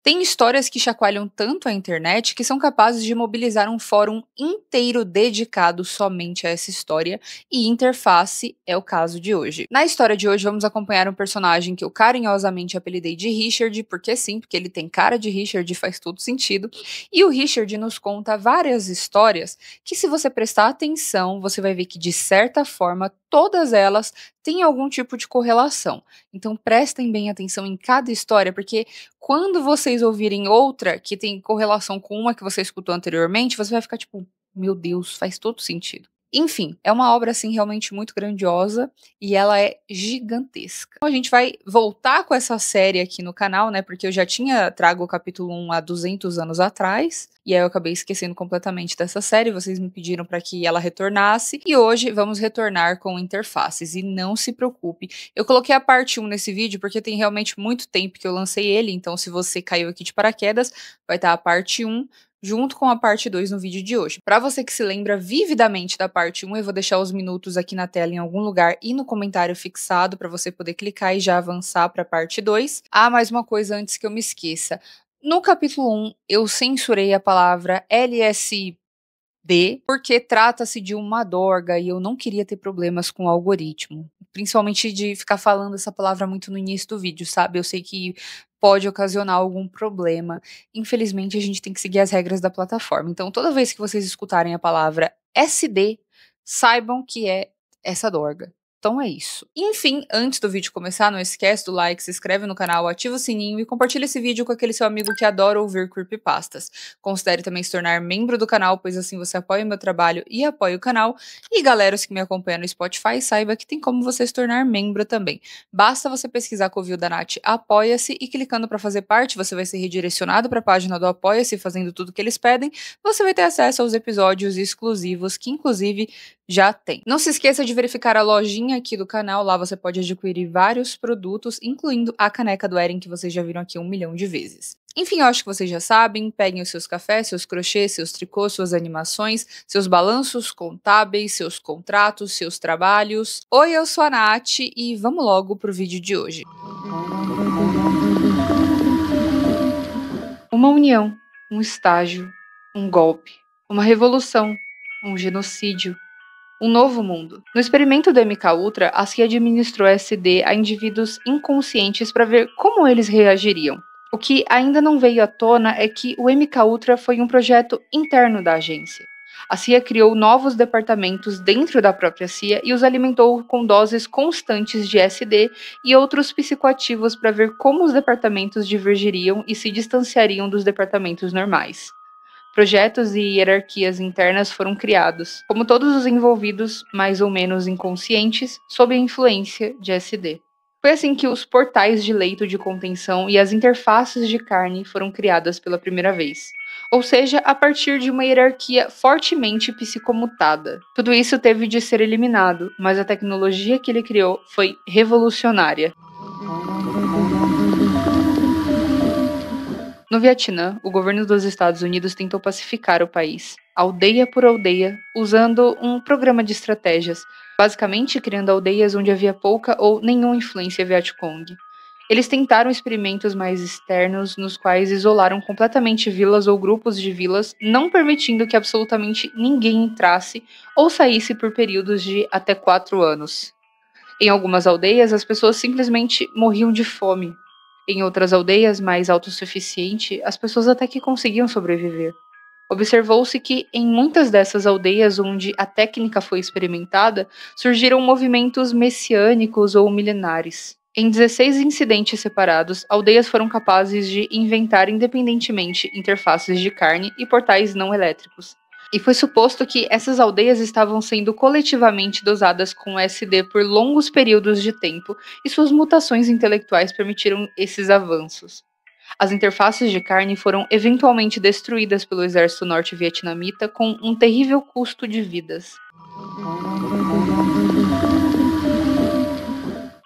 Tem histórias que chacoalham tanto a internet que são capazes de mobilizar um fórum inteiro dedicado somente a essa história, e interface é o caso de hoje. Na história de hoje, vamos acompanhar um personagem que eu carinhosamente apelidei de Richard, porque sim, porque ele tem cara de Richard e faz todo sentido. E o Richard nos conta várias histórias que, se você prestar atenção, você vai ver que, de certa forma, todas elas têm algum tipo de correlação. Então prestem bem atenção em cada história, porque quando vocês ouvirem outra que tem correlação com uma que você escutou anteriormente, você vai ficar tipo, meu Deus, faz todo sentido. Enfim, é uma obra assim realmente muito grandiosa e ela é gigantesca. Então, a gente vai voltar com essa série aqui no canal, né? Porque eu já tinha trago o capítulo 1 há 200 anos atrás, e aí eu acabei esquecendo completamente dessa série. Vocês me pediram para que ela retornasse, e hoje vamos retornar com interfaces. E não se preocupe, eu coloquei a parte 1 nesse vídeo porque tem realmente muito tempo que eu lancei ele, então se você caiu aqui de paraquedas, vai estar a parte 1 junto com a parte 2 no vídeo de hoje. Para você que se lembra vividamente da parte 1, eu vou deixar os minutos aqui na tela em algum lugar e no comentário fixado para você poder clicar e já avançar para a parte 2. Ah, mais uma coisa antes que eu me esqueça. No capítulo 1, eu censurei a palavra LSD, porque trata-se de uma dorga e eu não queria ter problemas com o algoritmo. Principalmente de ficar falando essa palavra muito no início do vídeo, sabe? Eu sei que pode ocasionar algum problema. Infelizmente, a gente tem que seguir as regras da plataforma. Então, toda vez que vocês escutarem a palavra SD, saibam que é essa dorga. Então é isso. Enfim, antes do vídeo começar, não esquece do like, se inscreve no canal, ativa o sininho e compartilha esse vídeo com aquele seu amigo que adora ouvir creepypastas. Considere também se tornar membro do canal, pois assim você apoia o meu trabalho e apoia o canal. E galera, os que me acompanham no Spotify, saiba que tem como você se tornar membro também. Basta você pesquisar Covil da Nath Apoia-se e clicando para fazer parte, você vai ser redirecionado para a página do Apoia-se, fazendo tudo que eles pedem. Você vai ter acesso aos episódios exclusivos, que inclusive já tem. Não se esqueça de verificar a lojinha aqui do canal, lá você pode adquirir vários produtos, incluindo a caneca do Eren, que vocês já viram aqui 1 milhão de vezes. Enfim, eu acho que vocês já sabem, peguem os seus cafés, seus crochês, seus tricôs, suas animações, seus balanços contábeis, seus contratos, seus trabalhos. Oi, eu sou a Nath e vamos logo pro vídeo de hoje. Uma união, um estágio, um golpe, uma revolução, um genocídio, um novo mundo. No experimento do MKUltra, a CIA administrou SD a indivíduos inconscientes para ver como eles reagiriam. O que ainda não veio à tona é que o MKUltra foi um projeto interno da agência. A CIA criou novos departamentos dentro da própria CIA e os alimentou com doses constantes de SD e outros psicoativos para ver como os departamentos divergiriam e se distanciariam dos departamentos normais. Projetos e hierarquias internas foram criados, como todos os envolvidos, mais ou menos inconscientes, sob a influência de SD. Foi assim que os portais de leito de contenção e as interfaces de carne foram criadas pela primeira vez, ou seja, a partir de uma hierarquia fortemente psicomutada. Tudo isso teve de ser eliminado, mas a tecnologia que ele criou foi revolucionária. No Vietnã, o governo dos Estados Unidos tentou pacificar o país, aldeia por aldeia, usando um programa de estratégias, basicamente criando aldeias onde havia pouca ou nenhuma influência Vietcong. Eles tentaram experimentos mais externos, nos quais isolaram completamente vilas ou grupos de vilas, não permitindo que absolutamente ninguém entrasse ou saísse por períodos de até 4 anos. Em algumas aldeias, as pessoas simplesmente morriam de fome. Em outras aldeias mais autossuficientes, as pessoas até que conseguiam sobreviver. Observou-se que, em muitas dessas aldeias onde a técnica foi experimentada, surgiram movimentos messiânicos ou milenares. Em 16 incidentes separados, aldeias foram capazes de inventar independentemente interfaces de carne e portais não elétricos. E foi suposto que essas aldeias estavam sendo coletivamente dosadas com SD por longos períodos de tempo, e suas mutações intelectuais permitiram esses avanços. As interfaces de carne foram eventualmente destruídas pelo exército norte-vietnamita com um terrível custo de vidas.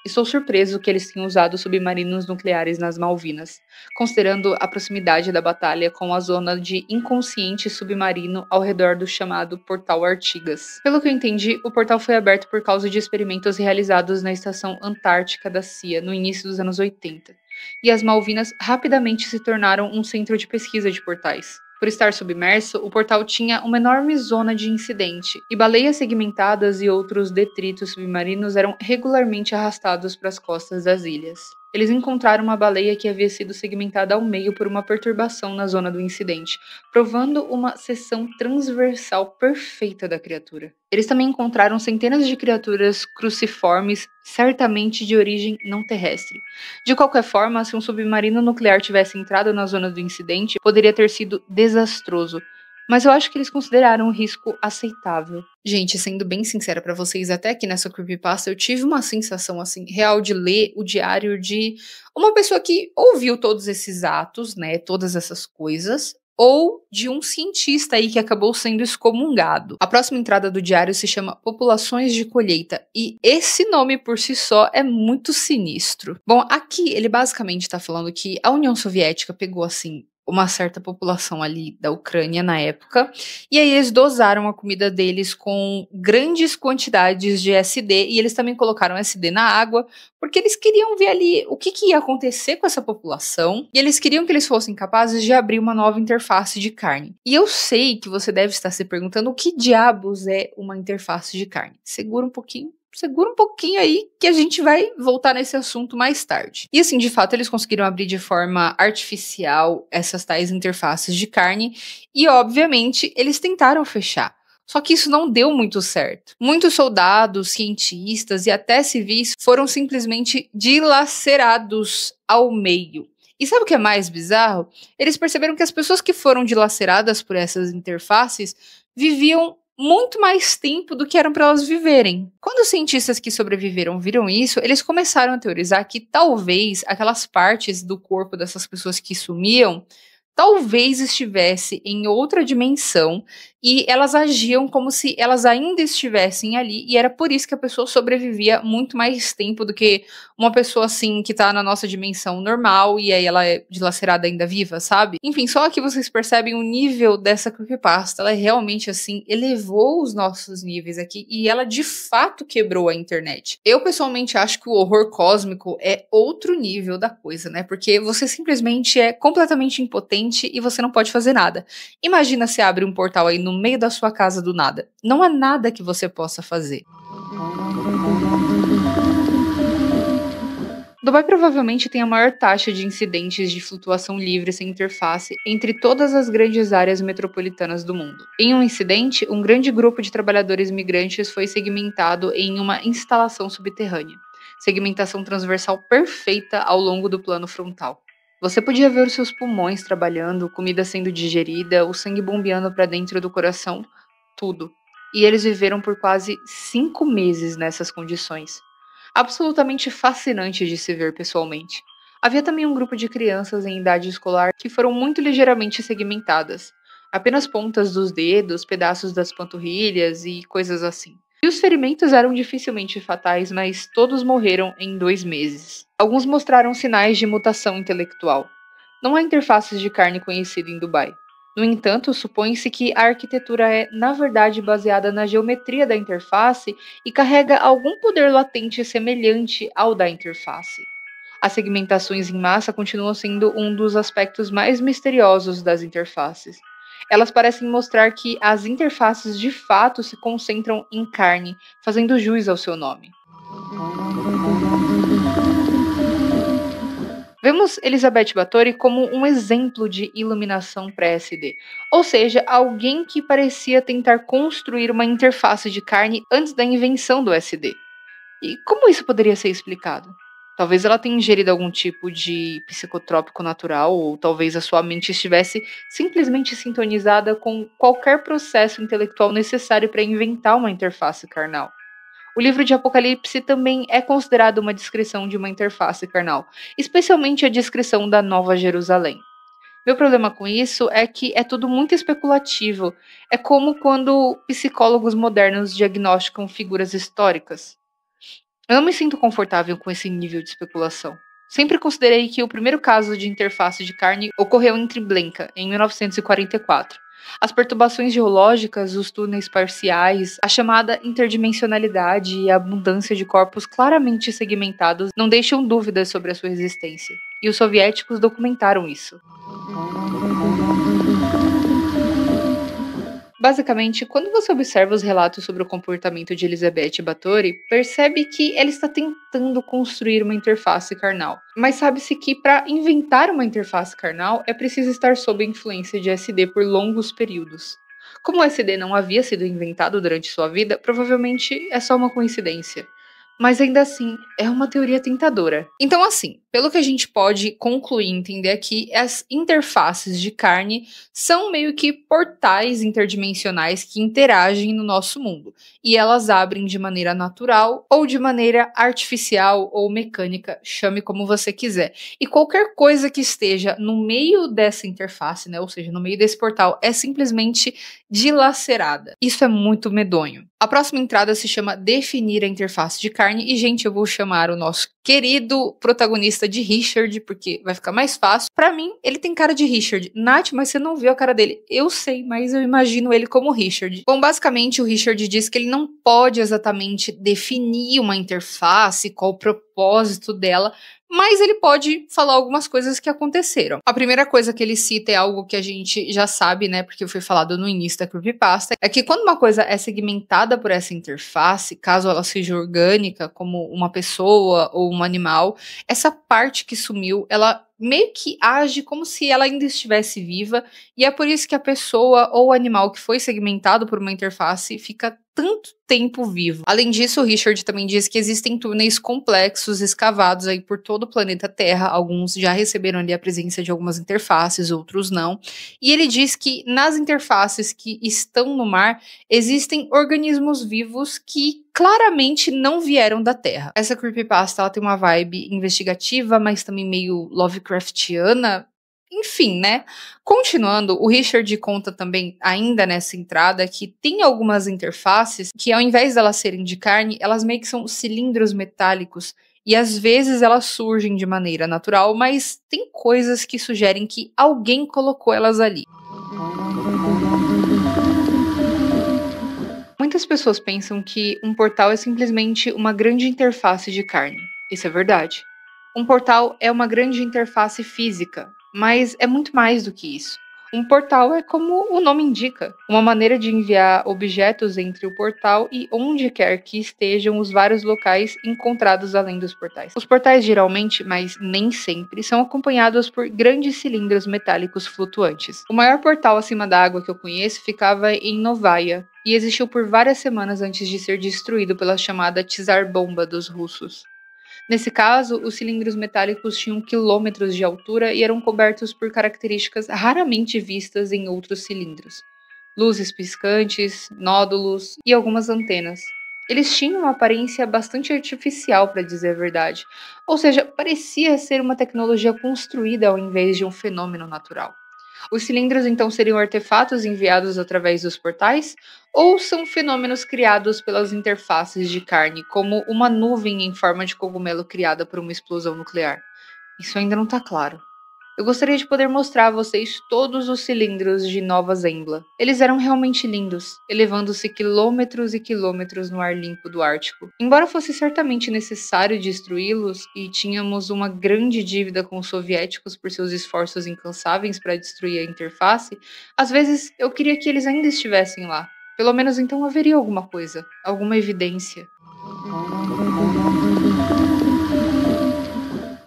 Estou surpreso que eles tenham usado submarinos nucleares nas Malvinas, considerando a proximidade da batalha com a zona de inconsciente submarino ao redor do chamado Portal Artigas. Pelo que eu entendi, o portal foi aberto por causa de experimentos realizados na Estação Antártica da CIA no início dos anos 80. e as Malvinas rapidamente se tornaram um centro de pesquisa de portais. Por estar submerso, o portal tinha uma enorme zona de incidente, e baleias segmentadas e outros detritos submarinos eram regularmente arrastados para as costas das ilhas. Eles encontraram uma baleia que havia sido segmentada ao meio por uma perturbação na zona do incidente, provando uma seção transversal perfeita da criatura. Eles também encontraram centenas de criaturas cruciformes, certamente de origem não terrestre. De qualquer forma, se um submarino nuclear tivesse entrado na zona do incidente, poderia ter sido desastroso. Mas eu acho que eles consideraram o risco aceitável. Gente, sendo bem sincera pra vocês, até aqui nessa creepypasta eu tive uma sensação assim real de ler o diário de uma pessoa que ouviu todos esses atos, né, todas essas coisas, ou de um cientista aí que acabou sendo excomungado. A próxima entrada do diário se chama Populações de Colheita, e esse nome por si só é muito sinistro. Bom, aqui ele basicamente está falando que a União Soviética pegou assim uma certa população ali da Ucrânia na época, e aí eles dosaram a comida deles com grandes quantidades de SD, e eles também colocaram SD na água, porque eles queriam ver ali o que ia acontecer com essa população, e eles queriam que eles fossem capazes de abrir uma nova interface de carne. E eu sei que você deve estar se perguntando o que diabos é uma interface de carne. Segura um pouquinho aí que a gente vai voltar nesse assunto mais tarde. E assim, de fato, eles conseguiram abrir de forma artificial essas tais interfaces de carne e, obviamente, eles tentaram fechar. Só que isso não deu muito certo. Muitos soldados, cientistas e até civis foram simplesmente dilacerados ao meio. E sabe o que é mais bizarro? Eles perceberam que as pessoas que foram dilaceradas por essas interfaces viviam muito mais tempo do que eram para elas viverem. Quando os cientistas que sobreviveram viram isso, eles começaram a teorizar que talvez aquelas partes do corpo dessas pessoas que sumiam talvez estivesse em outra dimensão e elas agiam como se elas ainda estivessem ali e era por isso que a pessoa sobrevivia muito mais tempo do que uma pessoa assim que tá na nossa dimensão normal e aí ela é dilacerada ainda viva, sabe? Enfim, só que vocês percebem o nível dessa creepypasta, ela realmente assim elevou os nossos níveis aqui e ela de fato quebrou a internet. Eu pessoalmente acho que o horror cósmico é outro nível da coisa, né? Porque você simplesmente é completamente impotente e você não pode fazer nada. Imagina se abre um portal aí no meio da sua casa do nada. Não há nada que você possa fazer. Dubai provavelmente tem a maior taxa de incidentes de flutuação livre sem interface entre todas as grandes áreas metropolitanas do mundo. Em um incidente, um grande grupo de trabalhadores migrantes foi segmentado em uma instalação subterrânea. Segmentação transversal perfeita ao longo do plano frontal. Você podia ver os seus pulmões trabalhando, comida sendo digerida, o sangue bombeando para dentro do coração, tudo. E eles viveram por quase 5 meses nessas condições. Absolutamente fascinante de se ver pessoalmente. Havia também um grupo de crianças em idade escolar que foram muito ligeiramente segmentadas. Apenas pontas dos dedos, pedaços das panturrilhas e coisas assim. E os ferimentos eram dificilmente fatais, mas todos morreram em 2 meses. Alguns mostraram sinais de mutação intelectual. Não há interfaces de carne conhecida em Dubai. No entanto, supõe-se que a arquitetura é, na verdade, baseada na geometria da interface e carrega algum poder latente semelhante ao da interface. As segmentações em massa continuam sendo um dos aspectos mais misteriosos das interfaces. Elas parecem mostrar que as interfaces de fato se concentram em carne, fazendo jus ao seu nome. Vemos Elizabeth Báthory como um exemplo de iluminação pré-SD, ou seja, alguém que parecia tentar construir uma interface de carne antes da invenção do SD. E como isso poderia ser explicado? Talvez ela tenha ingerido algum tipo de psicotrópico natural, ou talvez a sua mente estivesse simplesmente sintonizada com qualquer processo intelectual necessário para inventar uma interface carnal. O livro de Apocalipse também é considerado uma descrição de uma interface carnal, especialmente a descrição da Nova Jerusalém. Meu problema com isso é que é tudo muito especulativo. É como quando psicólogos modernos diagnosticam figuras históricas. Eu não me sinto confortável com esse nível de especulação. Sempre considerei que o primeiro caso de interface de carne ocorreu em Treblinka, em 1944. As perturbações geológicas, os túneis parciais, a chamada interdimensionalidade e a abundância de corpos claramente segmentados não deixam dúvidas sobre a sua existência. E os soviéticos documentaram isso. Basicamente, quando você observa os relatos sobre o comportamento de Elizabeth Báthory, percebe que ela está tentando construir uma interface carnal. Mas sabe-se que para inventar uma interface carnal é preciso estar sob a influência de SD por longos períodos. Como o SD não havia sido inventado durante sua vida, provavelmente é só uma coincidência. Mas ainda assim, é uma teoria tentadora. Então, assim, pelo que a gente pode concluir e entender aqui, as interfaces de carne são meio que portais interdimensionais que interagem no nosso mundo. E elas abrem de maneira natural ou de maneira artificial ou mecânica, chame como você quiser. E qualquer coisa que esteja no meio dessa interface, né, ou seja, no meio desse portal, é simplesmente dilacerada. Isso é muito medonho. A próxima entrada se chama Definir a interface de carne. E, gente, eu vou chamar o nosso querido protagonista de Richard, porque vai ficar mais fácil. Pra mim, ele tem cara de Richard. Nath, mas você não viu a cara dele. Eu sei, mas eu imagino ele como Richard. Bom, basicamente, o Richard diz que ele não pode exatamente definir uma interface, qual o propósito dela, mas ele pode falar algumas coisas que aconteceram. A primeira coisa que ele cita é algo que a gente já sabe, né, porque foi falado no início da creepypasta, é que quando uma coisa é segmentada por essa interface, caso ela seja orgânica, como uma pessoa ou um animal, essa parte que sumiu, ela meio que age como se ela ainda estivesse viva, e é por isso que a pessoa ou o animal que foi segmentado por uma interface fica tanto tempo vivo. Além disso, o Richard também diz que existem túneis complexos escavados aí por todo o planeta Terra. Alguns já receberam ali a presença de algumas interfaces, outros não. E ele diz que nas interfaces que estão no mar, existem organismos vivos que claramente não vieram da Terra. Essa creepypasta, ela tem uma vibe investigativa, mas também meio Lovecraftiana. Enfim, né? Continuando, o Richard conta também, ainda nessa entrada, que tem algumas interfaces que, ao invés delas serem de carne, elas meio que são cilindros metálicos. E às vezes elas surgem de maneira natural, mas tem coisas que sugerem que alguém colocou elas ali. Muitas pessoas pensam que um portal é simplesmente uma grande interface de carne. Isso é verdade. Um portal é uma grande interface física, mas é muito mais do que isso. Um portal é como o nome indica, uma maneira de enviar objetos entre o portal e onde quer que estejam os vários locais encontrados além dos portais. Os portais geralmente, mas nem sempre, são acompanhados por grandes cilindros metálicos flutuantes. O maior portal acima da água que eu conheço ficava em Novaya e existiu por várias semanas antes de ser destruído pela chamada Tsar Bomba dos russos. Nesse caso, os cilindros metálicos tinham quilômetros de altura e eram cobertos por características raramente vistas em outros cilindros: luzes piscantes, nódulos e algumas antenas. Eles tinham uma aparência bastante artificial, para dizer a verdade, ou seja, parecia ser uma tecnologia construída ao invés de um fenômeno natural. Os cilindros então seriam artefatos enviados através dos portais? Ou são fenômenos criados pelas interfaces de carne, como uma nuvem em forma de cogumelo criada por uma explosão nuclear? Isso ainda não está claro. Eu gostaria de poder mostrar a vocês todos os cilindros de Nova Zembla. Eles eram realmente lindos, elevando-se quilômetros e quilômetros no ar limpo do Ártico. Embora fosse certamente necessário destruí-los e tínhamos uma grande dívida com os soviéticos por seus esforços incansáveis para destruir a interface, às vezes eu queria que eles ainda estivessem lá. Pelo menos então haveria alguma coisa, alguma evidência.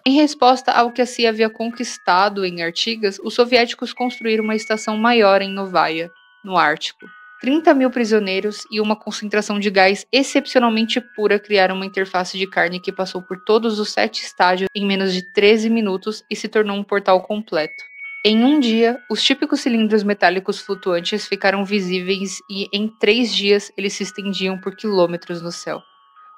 Em resposta ao que a CIA havia conquistado em Artigas, os soviéticos construíram uma estação maior em Novaya, no Ártico. 30.000 prisioneiros e uma concentração de gás excepcionalmente pura criaram uma interface de carne que passou por todos os 7 estágios em menos de 13 minutos e se tornou um portal completo. Em um dia, os típicos cilindros metálicos flutuantes ficaram visíveis e, em 3 dias, eles se estendiam por quilômetros no céu.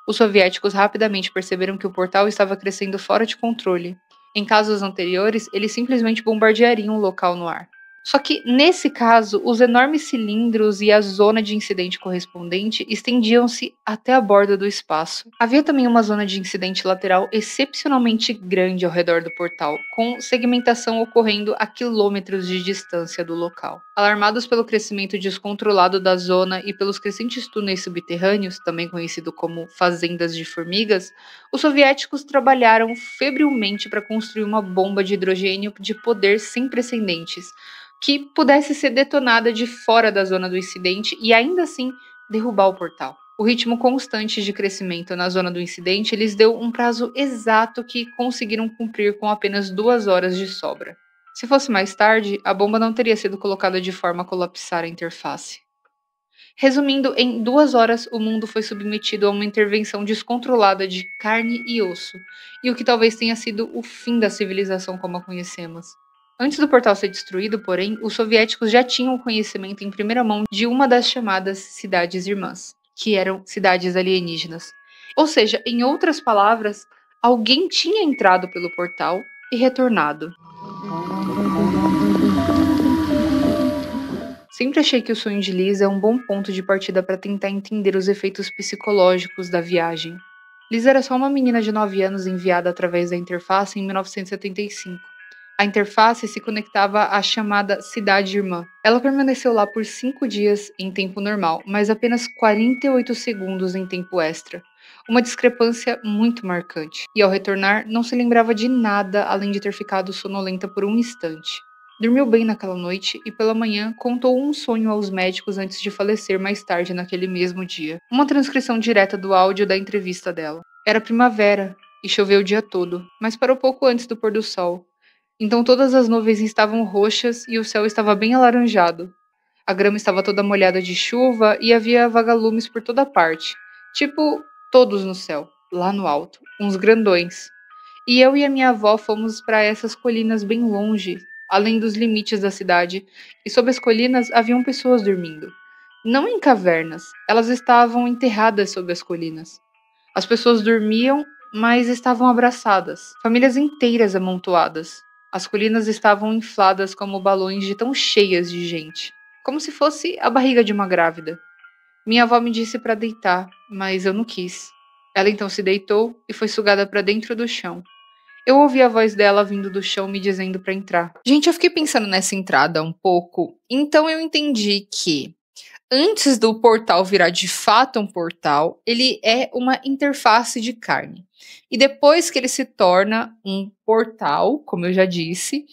Os soviéticos rapidamente perceberam que o portal estava crescendo fora de controle. Em casos anteriores, eles simplesmente bombardeariam o local no ar. Só que, nesse caso, os enormes cilindros e a zona de incidente correspondente estendiam-se até a borda do espaço. Havia também uma zona de incidente lateral excepcionalmente grande ao redor do portal, com segmentação ocorrendo a quilômetros de distância do local. Alarmados pelo crescimento descontrolado da zona e pelos crescentes túneis subterrâneos, também conhecido como fazendas de formigas, os soviéticos trabalharam febrilmente para construir uma bomba de hidrogênio de poder sem precedentes que pudesse ser detonada de fora da zona do incidente e ainda assim derrubar o portal. O ritmo constante de crescimento na zona do incidente lhes deu um prazo exato que conseguiram cumprir com apenas 2 horas de sobra. Se fosse mais tarde, a bomba não teria sido colocada de forma a colapsar a interface. Resumindo, em 2 horas o mundo foi submetido a uma intervenção descontrolada de carne e osso, e o que talvez tenha sido o fim da civilização como a conhecemos. Antes do portal ser destruído, porém, os soviéticos já tinham conhecimento em primeira mão de uma das chamadas cidades irmãs, que eram cidades alienígenas. Ou seja, em outras palavras, alguém tinha entrado pelo portal e retornado. Sempre achei que o sonho de Liz é um bom ponto de partida para tentar entender os efeitos psicológicos da viagem. Liz era só uma menina de 9 anos enviada através da interface em 1975. A interface se conectava à chamada Cidade Irmã. Ela permaneceu lá por 5 dias em tempo normal, mas apenas 48 segundos em tempo extra. Uma discrepância muito marcante. E ao retornar, não se lembrava de nada além de ter ficado sonolenta por um instante. Dormiu bem naquela noite e pela manhã contou um sonho aos médicos antes de falecer mais tarde naquele mesmo dia. Uma transcrição direta do áudio da entrevista dela. Era primavera e choveu o dia todo, mas parou pouco antes do pôr do sol. Então todas as nuvens estavam roxas e o céu estava bem alaranjado. A grama estava toda molhada de chuva e havia vagalumes por toda parte. Tipo, todos no céu, lá no alto, uns grandões. E eu e a minha avó fomos para essas colinas bem longe, além dos limites da cidade, e sob as colinas haviam pessoas dormindo. Não em cavernas, elas estavam enterradas sob as colinas. As pessoas dormiam, mas estavam abraçadas, famílias inteiras amontoadas. As colinas estavam infladas como balões de tão cheias de gente, como se fosse a barriga de uma grávida. Minha avó me disse para deitar, mas eu não quis. Ela então se deitou e foi sugada para dentro do chão. Eu ouvi a voz dela vindo do chão me dizendo para entrar. Gente, eu fiquei pensando nessa entrada um pouco, então eu entendi que antes do portal virar de fato um portal, ele é uma interface de carne. E depois que ele se torna um portal, como eu já disse,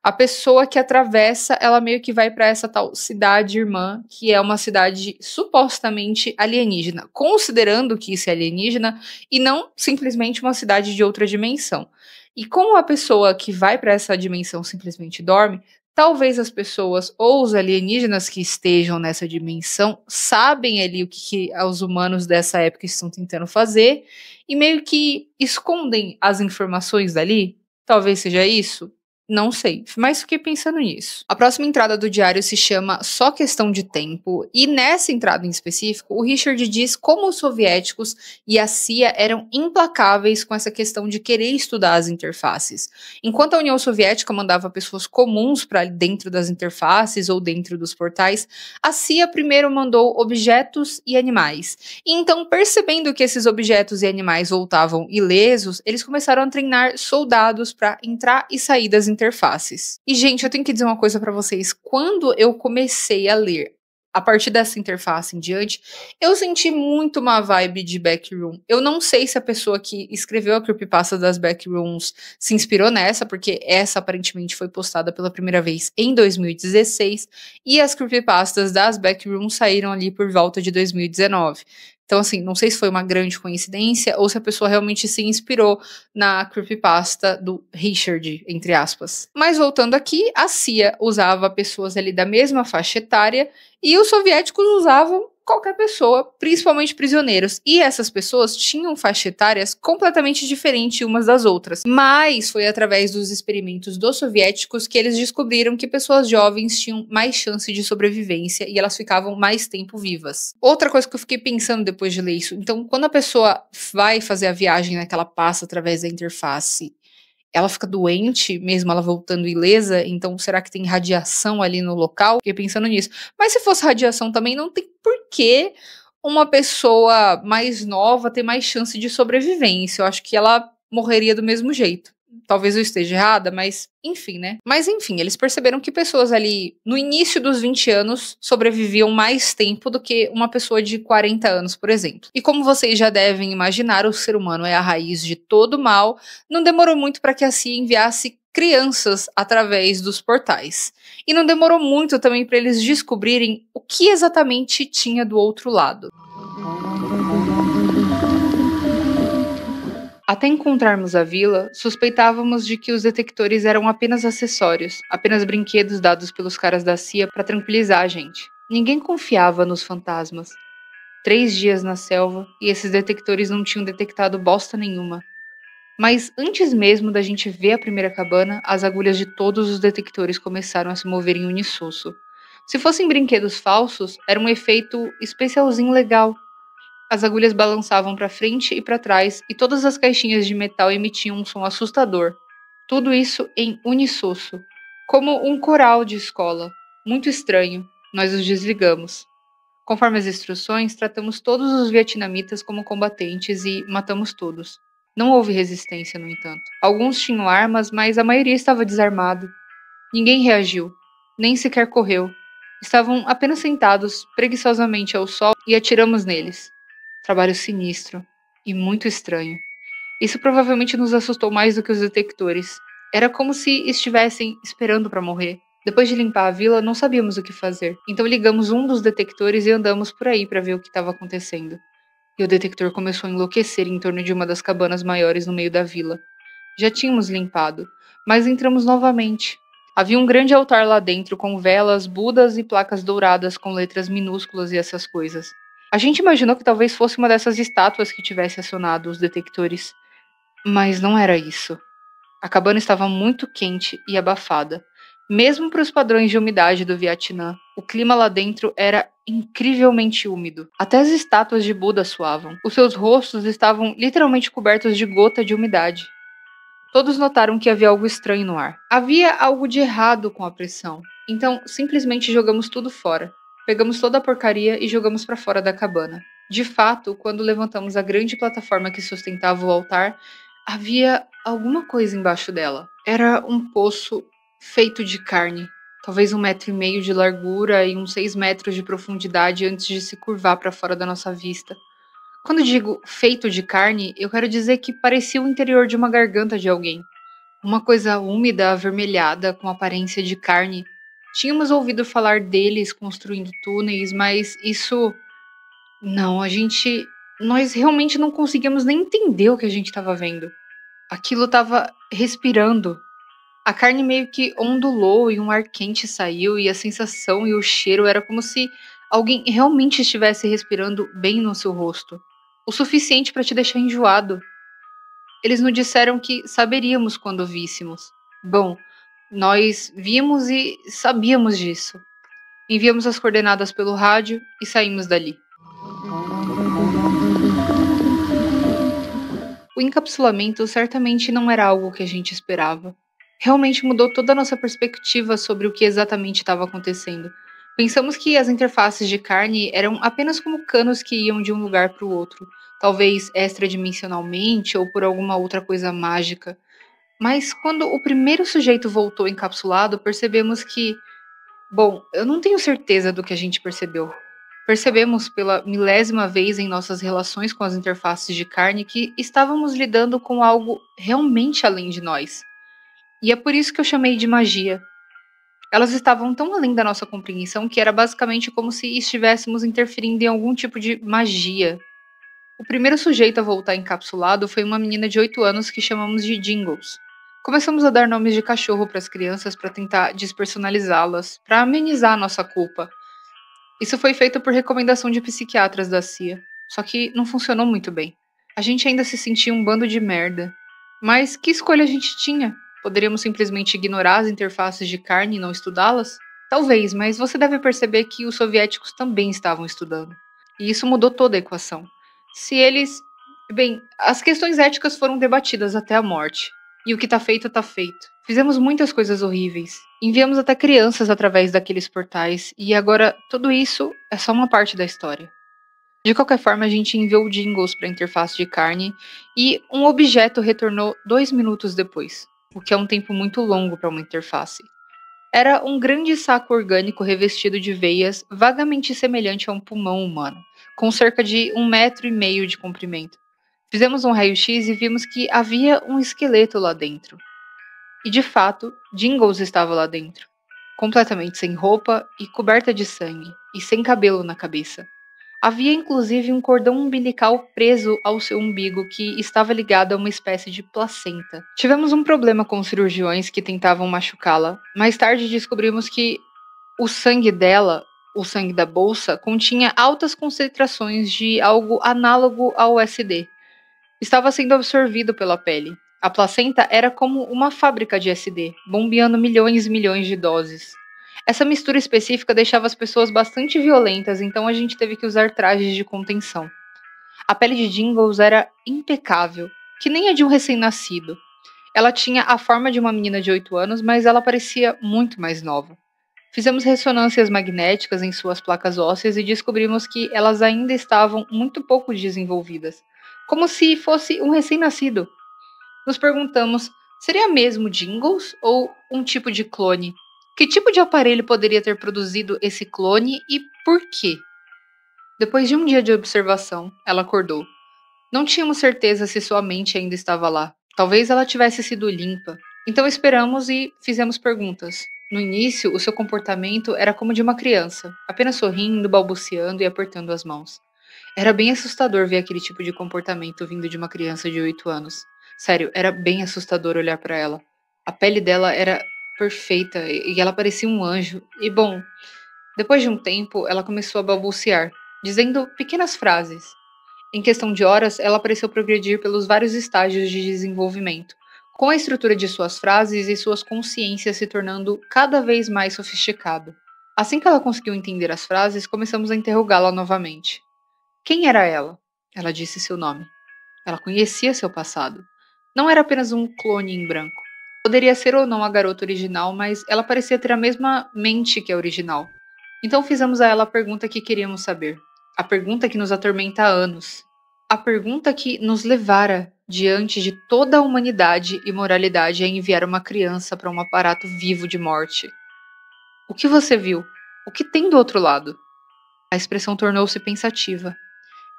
a pessoa que atravessa, ela meio que vai para essa tal cidade irmã, que é uma cidade supostamente alienígena, considerando que isso é alienígena e não simplesmente uma cidade de outra dimensão. E como a pessoa que vai para essa dimensão simplesmente dorme, talvez as pessoas ou os alienígenas que estejam nessa dimensão sabem ali o que os humanos dessa época estão tentando fazer e meio que escondem as informações dali. Talvez seja isso. Não sei, mas fiquei pensando nisso. A próxima entrada do diário se chama Só Questão de Tempo, e nessa entrada em específico, o Richard diz como os soviéticos e a CIA eram implacáveis com essa questão de querer estudar as interfaces. Enquanto a União Soviética mandava pessoas comuns para dentro das interfaces ou dentro dos portais, a CIA primeiro mandou objetos e animais. E então, percebendo que esses objetos e animais voltavam ilesos, eles começaram a treinar soldados para entrar e sair das interfaces. E, gente, eu tenho que dizer uma coisa para vocês. Quando eu comecei a ler a partir dessa interface em diante, eu senti muito uma vibe de Backroom. Eu não sei se a pessoa que escreveu a creepypasta das Backrooms se inspirou nessa, porque essa aparentemente foi postada pela primeira vez em 2016, e as creepypastas das Backrooms saíram ali por volta de 2019. Então, assim, não sei se foi uma grande coincidência ou se a pessoa realmente se inspirou na creepypasta do Richard, entre aspas. Mas voltando aqui, a CIA usava pessoas ali da mesma faixa etária e os soviéticos usavam qualquer pessoa, principalmente prisioneiros. E essas pessoas tinham faixa etárias completamente diferentes umas das outras. Mas foi através dos experimentos dos soviéticos que eles descobriram que pessoas jovens tinham mais chance de sobrevivência e elas ficavam mais tempo vivas. Outra coisa que eu fiquei pensando depois de ler isso, então quando a pessoa vai fazer a viagem, né, que ela passa através da interface, ela fica doente, mesmo ela voltando ilesa, então será que tem radiação ali no local? Fiquei pensando nisso. Mas se fosse radiação também, não tem porquê uma pessoa mais nova ter mais chance de sobrevivência. Eu acho que ela morreria do mesmo jeito. Talvez eu esteja errada, mas enfim, né? Mas enfim, eles perceberam que pessoas ali no início dos 20 anos sobreviviam mais tempo do que uma pessoa de 40 anos, por exemplo. E como vocês já devem imaginar, o ser humano é a raiz de todo mal. Não demorou muito para que a CIA enviasse crianças através dos portais. E não demorou muito também para eles descobrirem o que exatamente tinha do outro lado. Até encontrarmos a vila, suspeitávamos de que os detectores eram apenas acessórios, apenas brinquedos dados pelos caras da CIA para tranquilizar a gente. Ninguém confiava nos fantasmas. 3 dias na selva e esses detectores não tinham detectado bosta nenhuma. Mas antes mesmo da gente ver a primeira cabana, as agulhas de todos os detectores começaram a se mover em unissosso. Se fossem brinquedos falsos, era um efeito especialzinho legal. As agulhas balançavam para frente e para trás, e todas as caixinhas de metal emitiam um som assustador. Tudo isso em unissosso, como um coral de escola. Muito estranho. Nós os desligamos. Conforme as instruções, tratamos todos os vietnamitas como combatentes e matamos todos. Não houve resistência, no entanto. Alguns tinham armas, mas a maioria estava desarmado. Ninguém reagiu, nem sequer correu. Estavam apenas sentados preguiçosamente ao sol e atiramos neles. Trabalho sinistro e muito estranho. Isso provavelmente nos assustou mais do que os detectores. Era como se estivessem esperando para morrer. Depois de limpar a vila, não sabíamos o que fazer. Então ligamos um dos detectores e andamos por aí para ver o que estava acontecendo. E o detector começou a enlouquecer em torno de uma das cabanas maiores no meio da vila. Já tínhamos limpado, mas entramos novamente. Havia um grande altar lá dentro com velas, budas e placas douradas com letras minúsculas e essas coisas. A gente imaginou que talvez fosse uma dessas estátuas que tivesse acionado os detectores, mas não era isso. A cabana estava muito quente e abafada. Mesmo para os padrões de umidade do Vietnã, o clima lá dentro era incrivelmente úmido. Até as estátuas de Buda suavam. Os seus rostos estavam literalmente cobertos de gota de umidade. Todos notaram que havia algo estranho no ar. Havia algo de errado com a pressão. Então, simplesmente jogamos tudo fora. Pegamos toda a porcaria e jogamos para fora da cabana. De fato, quando levantamos a grande plataforma que sustentava o altar, havia alguma coisa embaixo dela. Era um poço feito de carne. Talvez 1,5 metros de largura e uns 6 metros de profundidade antes de se curvar para fora da nossa vista. Quando digo feito de carne, eu quero dizer que parecia o interior de uma garganta de alguém. Uma coisa úmida, avermelhada, com aparência de carne. Tínhamos ouvido falar deles construindo túneis, mas isso. Não, a gente. Nós realmente não conseguíamos nem entender o que a gente estava vendo. Aquilo estava respirando. A carne meio que ondulou e um ar quente saiu, e a sensação e o cheiro era como se alguém realmente estivesse respirando bem no seu rosto. O suficiente para te deixar enjoado. Eles nos disseram que saberíamos quando víssemos. Bom, nós vimos e sabíamos disso. Enviamos as coordenadas pelo rádio e saímos dali. O encapsulamento certamente não era algo que a gente esperava. Realmente mudou toda a nossa perspectiva sobre o que exatamente estava acontecendo. Pensamos que as interfaces de carne eram apenas como canos que iam de um lugar para o outro, talvez extradimensionalmente ou por alguma outra coisa mágica. Mas quando o primeiro sujeito voltou encapsulado, percebemos que, bom, eu não tenho certeza do que a gente percebeu. Percebemos pela milésima vez em nossas relações com as interfaces de carne que estávamos lidando com algo realmente além de nós. E é por isso que eu chamei de magia. Elas estavam tão além da nossa compreensão que era basicamente como se estivéssemos interferindo em algum tipo de magia. O primeiro sujeito a voltar encapsulado foi uma menina de 8 anos que chamamos de Jingles. Começamos a dar nomes de cachorro para as crianças para tentar despersonalizá-las, para amenizar a nossa culpa. Isso foi feito por recomendação de psiquiatras da CIA, só que não funcionou muito bem. A gente ainda se sentia um bando de merda. Mas que escolha a gente tinha? Poderíamos simplesmente ignorar as interfaces de carne e não estudá-las? Talvez, mas você deve perceber que os soviéticos também estavam estudando. E isso mudou toda a equação. Se eles. Bem, as questões éticas foram debatidas até a morte. E o que tá feito, tá feito. Fizemos muitas coisas horríveis. Enviamos até crianças através daqueles portais, e agora tudo isso é só uma parte da história. De qualquer forma, a gente enviou jingles para a interface de carne e um objeto retornou 2 minutos depois, o que é um tempo muito longo para uma interface. Era um grande saco orgânico revestido de veias, vagamente semelhante a um pulmão humano, com cerca de 1,5 metros de comprimento. Fizemos um raio-x e vimos que havia um esqueleto lá dentro. E de fato, Jingles estava lá dentro, completamente sem roupa e coberta de sangue, e sem cabelo na cabeça. Havia inclusive um cordão umbilical preso ao seu umbigo que estava ligado a uma espécie de placenta. Tivemos um problema com os cirurgiões que tentavam machucá-la. Mais tarde descobrimos que o sangue dela, o sangue da bolsa, continha altas concentrações de algo análogo ao SD. Estava sendo absorvido pela pele. A placenta era como uma fábrica de SD, bombeando milhões e milhões de doses. Essa mistura específica deixava as pessoas bastante violentas, então a gente teve que usar trajes de contenção. A pele de Jingles era impecável, que nem a de um recém-nascido. Ela tinha a forma de uma menina de 8 anos, mas ela parecia muito mais nova. Fizemos ressonâncias magnéticas em suas placas ósseas e descobrimos que elas ainda estavam muito pouco desenvolvidas, como se fosse um recém-nascido. Nos perguntamos: seria mesmo Jingles ou um tipo de clone? Que tipo de aparelho poderia ter produzido esse clone e por quê? Depois de um dia de observação, ela acordou. Não tínhamos certeza se sua mente ainda estava lá. Talvez ela tivesse sido limpa. Então esperamos e fizemos perguntas. No início, o seu comportamento era como de uma criança, apenas sorrindo, balbuciando e apertando as mãos. Era bem assustador ver aquele tipo de comportamento vindo de uma criança de 8 anos. Sério, era bem assustador olhar para ela. A pele dela era perfeita e ela parecia um anjo. E bom, depois de um tempo, ela começou a balbuciar, dizendo pequenas frases. Em questão de horas, ela pareceu progredir pelos vários estágios de desenvolvimento, com a estrutura de suas frases e suas consciências se tornando cada vez mais sofisticada. Assim que ela conseguiu entender as frases, começamos a interrogá-la novamente. Quem era ela? Ela disse seu nome. Ela conhecia seu passado. Não era apenas um clone em branco. Poderia ser ou não a garota original, mas ela parecia ter a mesma mente que a original. Então fizemos a ela a pergunta que queríamos saber. A pergunta que nos atormenta há anos. A pergunta que nos levara, diante de toda a humanidade e moralidade, a enviar uma criança para um aparato vivo de morte. O que você viu? O que tem do outro lado? A expressão tornou-se pensativa.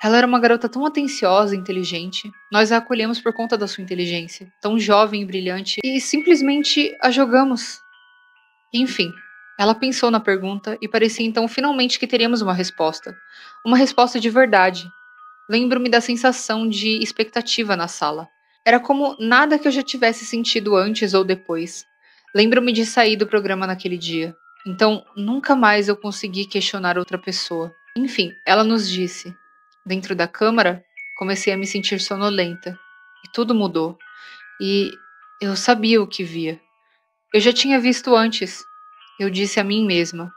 Ela era uma garota tão atenciosa e inteligente. Nós a acolhemos por conta da sua inteligência, tão jovem e brilhante, e simplesmente a jogamos. Enfim, ela pensou na pergunta e parecia então finalmente que teríamos uma resposta. Uma resposta de verdade. Lembro-me da sensação de expectativa na sala. Era como nada que eu já tivesse sentido antes ou depois. Lembro-me de sair do programa naquele dia. Então, nunca mais eu consegui questionar outra pessoa. Enfim, ela nos disse. Dentro da câmara, comecei a me sentir sonolenta. E tudo mudou. E eu sabia o que via. Eu já tinha visto antes. Eu disse a mim mesma.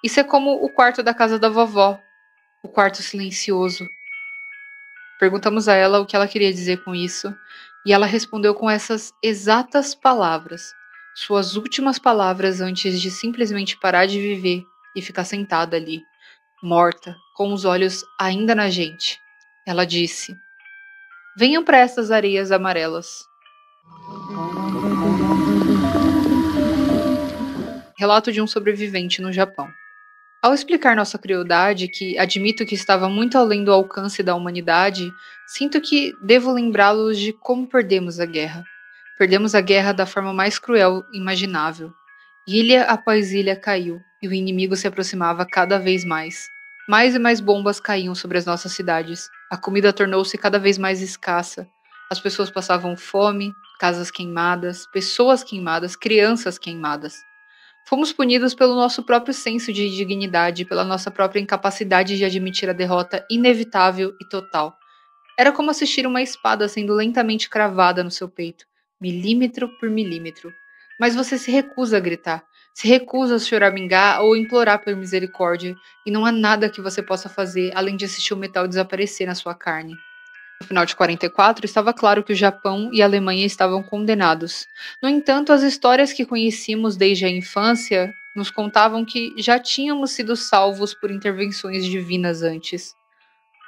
Isso é como o quarto da casa da vovó. O quarto silencioso. Perguntamos a ela o que ela queria dizer com isso, e ela respondeu com essas exatas palavras, suas últimas palavras antes de simplesmente parar de viver e ficar sentada ali, morta, com os olhos ainda na gente. Ela disse: venham para essas areias amarelas. Relato de um sobrevivente no Japão. Ao explicar nossa crueldade, que admito que estava muito além do alcance da humanidade, sinto que devo lembrá-los de como perdemos a guerra. Perdemos a guerra da forma mais cruel imaginável. Ilha após ilha caiu, e o inimigo se aproximava cada vez mais. Mais e mais bombas caíam sobre as nossas cidades. A comida tornou-se cada vez mais escassa. As pessoas passavam fome, casas queimadas, pessoas queimadas, crianças queimadas. Fomos punidos pelo nosso próprio senso de dignidade, pela nossa própria incapacidade de admitir a derrota inevitável e total. Era como assistir uma espada sendo lentamente cravada no seu peito, milímetro por milímetro. Mas você se recusa a gritar, se recusa a choramingar ou implorar por misericórdia, e não há nada que você possa fazer além de assistir o metal desaparecer na sua carne. No final de 44, estava claro que o Japão e a Alemanha estavam condenados. No entanto, as histórias que conhecíamos desde a infância nos contavam que já tínhamos sido salvos por intervenções divinas antes.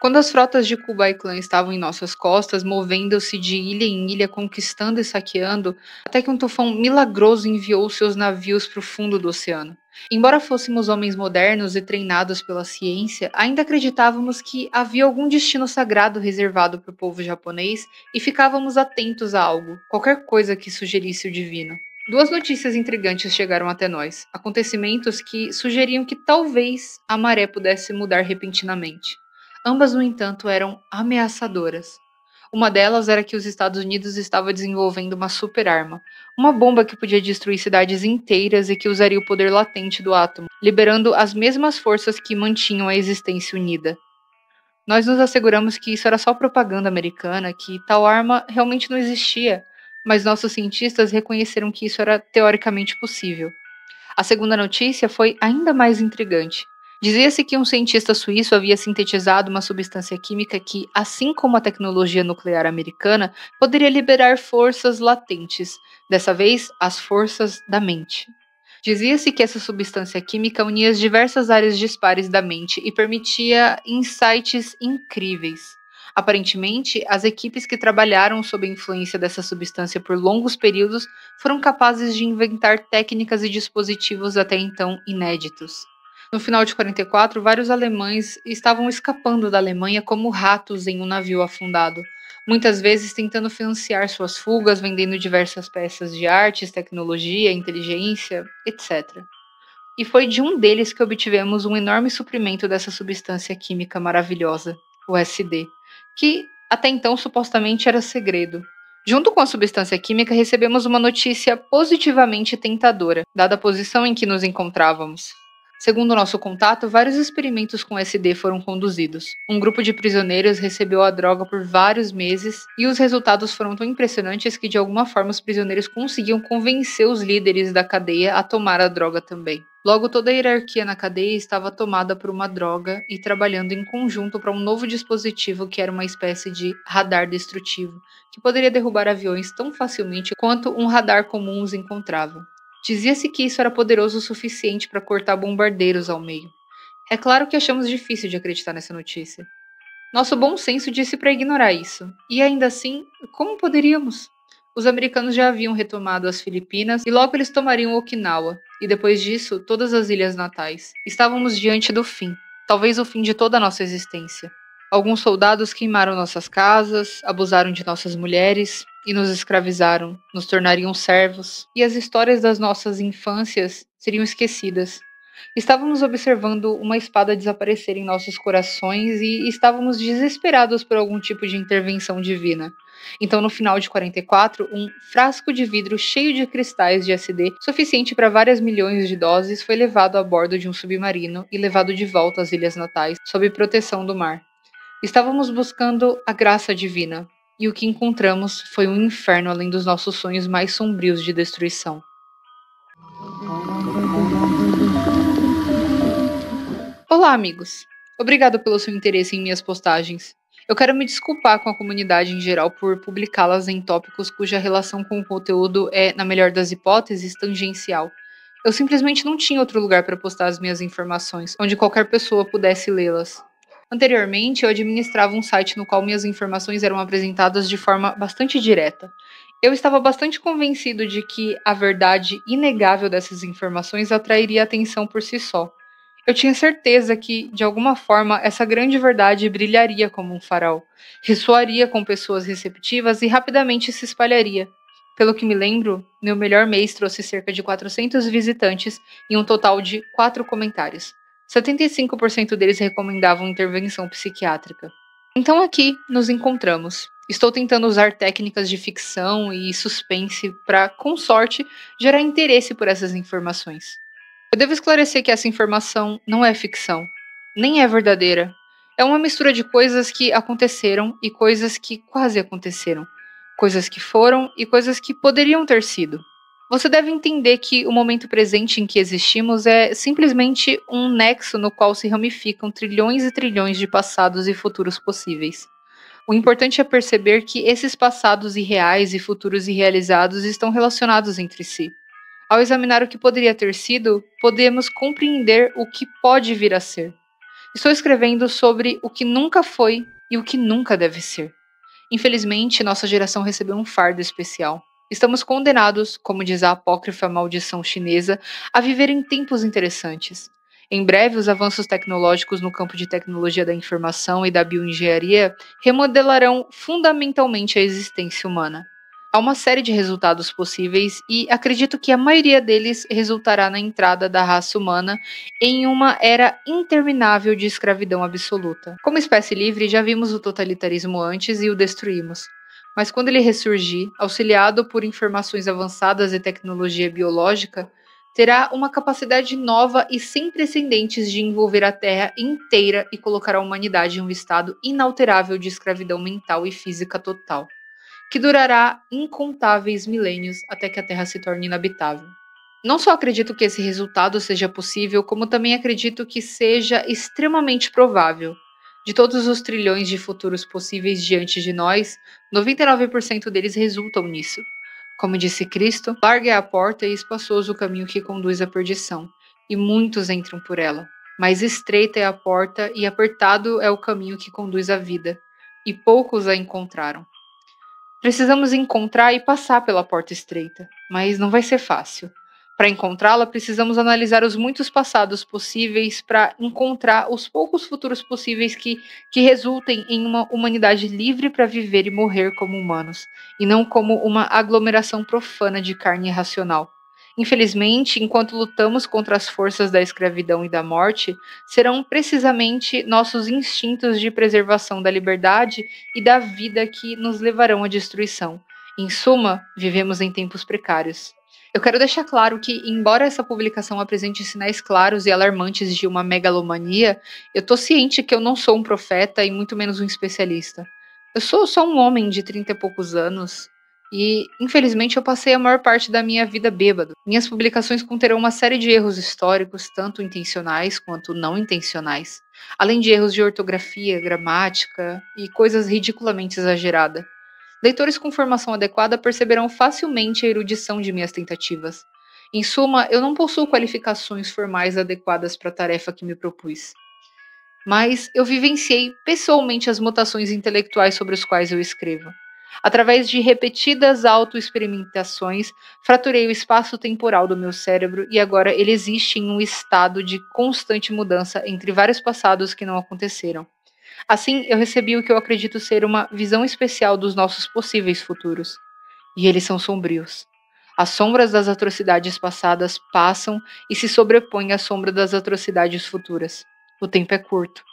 Quando as frotas de Kublai Khan estavam em nossas costas, movendo-se de ilha em ilha, conquistando e saqueando, até que um tufão milagroso enviou seus navios para o fundo do oceano. Embora fôssemos homens modernos e treinados pela ciência, ainda acreditávamos que havia algum destino sagrado reservado para o povo japonês e ficávamos atentos a algo, qualquer coisa que sugerisse o divino. Duas notícias intrigantes chegaram até nós, acontecimentos que sugeriam que talvez a maré pudesse mudar repentinamente. Ambas, no entanto, eram ameaçadoras. Uma delas era que os Estados Unidos estava desenvolvendo uma superarma, uma bomba que podia destruir cidades inteiras e que usaria o poder latente do átomo, liberando as mesmas forças que mantinham a existência unida. Nós nos asseguramos que isso era só propaganda americana, que tal arma realmente não existia, mas nossos cientistas reconheceram que isso era teoricamente possível. A segunda notícia foi ainda mais intrigante. Dizia-se que um cientista suíço havia sintetizado uma substância química que, assim como a tecnologia nuclear americana, poderia liberar forças latentes, dessa vez as forças da mente. Dizia-se que essa substância química unia as diversas áreas dispares da mente e permitia insights incríveis. Aparentemente, as equipes que trabalharam sob a influência dessa substância por longos períodos foram capazes de inventar técnicas e dispositivos até então inéditos. No final de 44, vários alemães estavam escapando da Alemanha como ratos em um navio afundado, muitas vezes tentando financiar suas fugas, vendendo diversas peças de artes, tecnologia, inteligência, etc. E foi de um deles que obtivemos um enorme suprimento dessa substância química maravilhosa, o SD, que até então supostamente era segredo. Junto com a substância química, recebemos uma notícia positivamente tentadora, dada a posição em que nos encontrávamos. Segundo nosso contato, vários experimentos com SD foram conduzidos. Um grupo de prisioneiros recebeu a droga por vários meses e os resultados foram tão impressionantes que, de alguma forma, os prisioneiros conseguiam convencer os líderes da cadeia a tomar a droga também. Logo, toda a hierarquia na cadeia estava tomada por uma droga e trabalhando em conjunto para um novo dispositivo que era uma espécie de radar destrutivo, que poderia derrubar aviões tão facilmente quanto um radar comum os encontrava. Dizia-se que isso era poderoso o suficiente para cortar bombardeiros ao meio. É claro que achamos difícil de acreditar nessa notícia. Nosso bom senso disse para ignorar isso. E ainda assim, como poderíamos? Os americanos já haviam retomado as Filipinas e logo eles tomariam Okinawa, e depois disso, todas as ilhas natais. Estávamos diante do fim, talvez o fim de toda a nossa existência. Alguns soldados queimaram nossas casas, abusaram de nossas mulheres e nos escravizaram, nos tornariam servos, e as histórias das nossas infâncias seriam esquecidas. Estávamos observando uma espada desaparecer em nossos corações e estávamos desesperados por algum tipo de intervenção divina. Então, no final de 44, um frasco de vidro cheio de cristais de SD, suficiente para várias milhões de doses, foi levado a bordo de um submarino e levado de volta às ilhas natais, sob proteção do mar. Estávamos buscando a graça divina, e o que encontramos foi um inferno além dos nossos sonhos mais sombrios de destruição. Olá, amigos! Obrigado pelo seu interesse em minhas postagens. Eu quero me desculpar com a comunidade em geral por publicá-las em tópicos cuja relação com o conteúdo é, na melhor das hipóteses, tangencial. Eu simplesmente não tinha outro lugar para postar as minhas informações, onde qualquer pessoa pudesse lê-las. Anteriormente, eu administrava um site no qual minhas informações eram apresentadas de forma bastante direta. Eu estava bastante convencido de que a verdade inegável dessas informações atrairia atenção por si só. Eu tinha certeza que, de alguma forma, essa grande verdade brilharia como um farol, ressoaria com pessoas receptivas e rapidamente se espalharia. Pelo que me lembro, meu melhor mês trouxe cerca de 400 visitantes e um total de 4 comentários. 75% deles recomendavam intervenção psiquiátrica. Então aqui nos encontramos. Estou tentando usar técnicas de ficção e suspense para, com sorte, gerar interesse por essas informações. Eu devo esclarecer que essa informação não é ficção, nem é verdadeira. É uma mistura de coisas que aconteceram e coisas que quase aconteceram, coisas que foram e coisas que poderiam ter sido. Você deve entender que o momento presente em que existimos é simplesmente um nexo no qual se ramificam trilhões e trilhões de passados e futuros possíveis. O importante é perceber que esses passados irreais e futuros irrealizados estão relacionados entre si. Ao examinar o que poderia ter sido, podemos compreender o que pode vir a ser. Estou escrevendo sobre o que nunca foi e o que nunca deve ser. Infelizmente, nossa geração recebeu um fardo especial. Estamos condenados, como diz a apócrifa maldição chinesa, a viver em tempos interessantes. Em breve, os avanços tecnológicos no campo de tecnologia da informação e da bioengenharia remodelarão fundamentalmente a existência humana. Há uma série de resultados possíveis e acredito que a maioria deles resultará na entrada da raça humana em uma era interminável de escravidão absoluta. Como espécie livre, já vimos o totalitarismo antes e o destruímos. Mas quando ele ressurgir, auxiliado por informações avançadas e tecnologia biológica, terá uma capacidade nova e sem precedentes de envolver a Terra inteira e colocar a humanidade em um estado inalterável de escravidão mental e física total, que durará incontáveis milênios até que a Terra se torne inabitável. Não só acredito que esse resultado seja possível, como também acredito que seja extremamente provável. De todos os trilhões de futuros possíveis diante de nós, 99% deles resultam nisso. Como disse Cristo, larga é a porta e espaçoso o caminho que conduz à perdição, e muitos entram por ela. Mas estreita é a porta e apertado é o caminho que conduz à vida, e poucos a encontraram. Precisamos encontrar e passar pela porta estreita, mas não vai ser fácil. Para encontrá-la, precisamos analisar os muitos passados possíveis para encontrar os poucos futuros possíveis que resultem em uma humanidade livre para viver e morrer como humanos, e não como uma aglomeração profana de carne irracional. Infelizmente, enquanto lutamos contra as forças da escravidão e da morte, serão precisamente nossos instintos de preservação da liberdade e da vida que nos levarão à destruição. Em suma, vivemos em tempos precários. Eu quero deixar claro que, embora essa publicação apresente sinais claros e alarmantes de uma megalomania, eu estou ciente que eu não sou um profeta e muito menos um especialista. Eu sou só um homem de 30 e poucos anos e, infelizmente, eu passei a maior parte da minha vida bêbado. Minhas publicações conterão uma série de erros históricos, tanto intencionais quanto não intencionais, além de erros de ortografia, gramática e coisas ridiculamente exageradas. Leitores com formação adequada perceberão facilmente a erudição de minhas tentativas. Em suma, eu não possuo qualificações formais adequadas para a tarefa que me propus, mas eu vivenciei pessoalmente as mutações intelectuais sobre as quais eu escrevo. Através de repetidas autoexperimentações, fraturei o espaço temporal do meu cérebro e agora ele existe em um estado de constante mudança entre vários passados que não aconteceram. Assim, eu recebi o que eu acredito ser uma visão especial dos nossos possíveis futuros. E eles são sombrios. As sombras das atrocidades passadas passam e se sobrepõem à sombra das atrocidades futuras. O tempo é curto.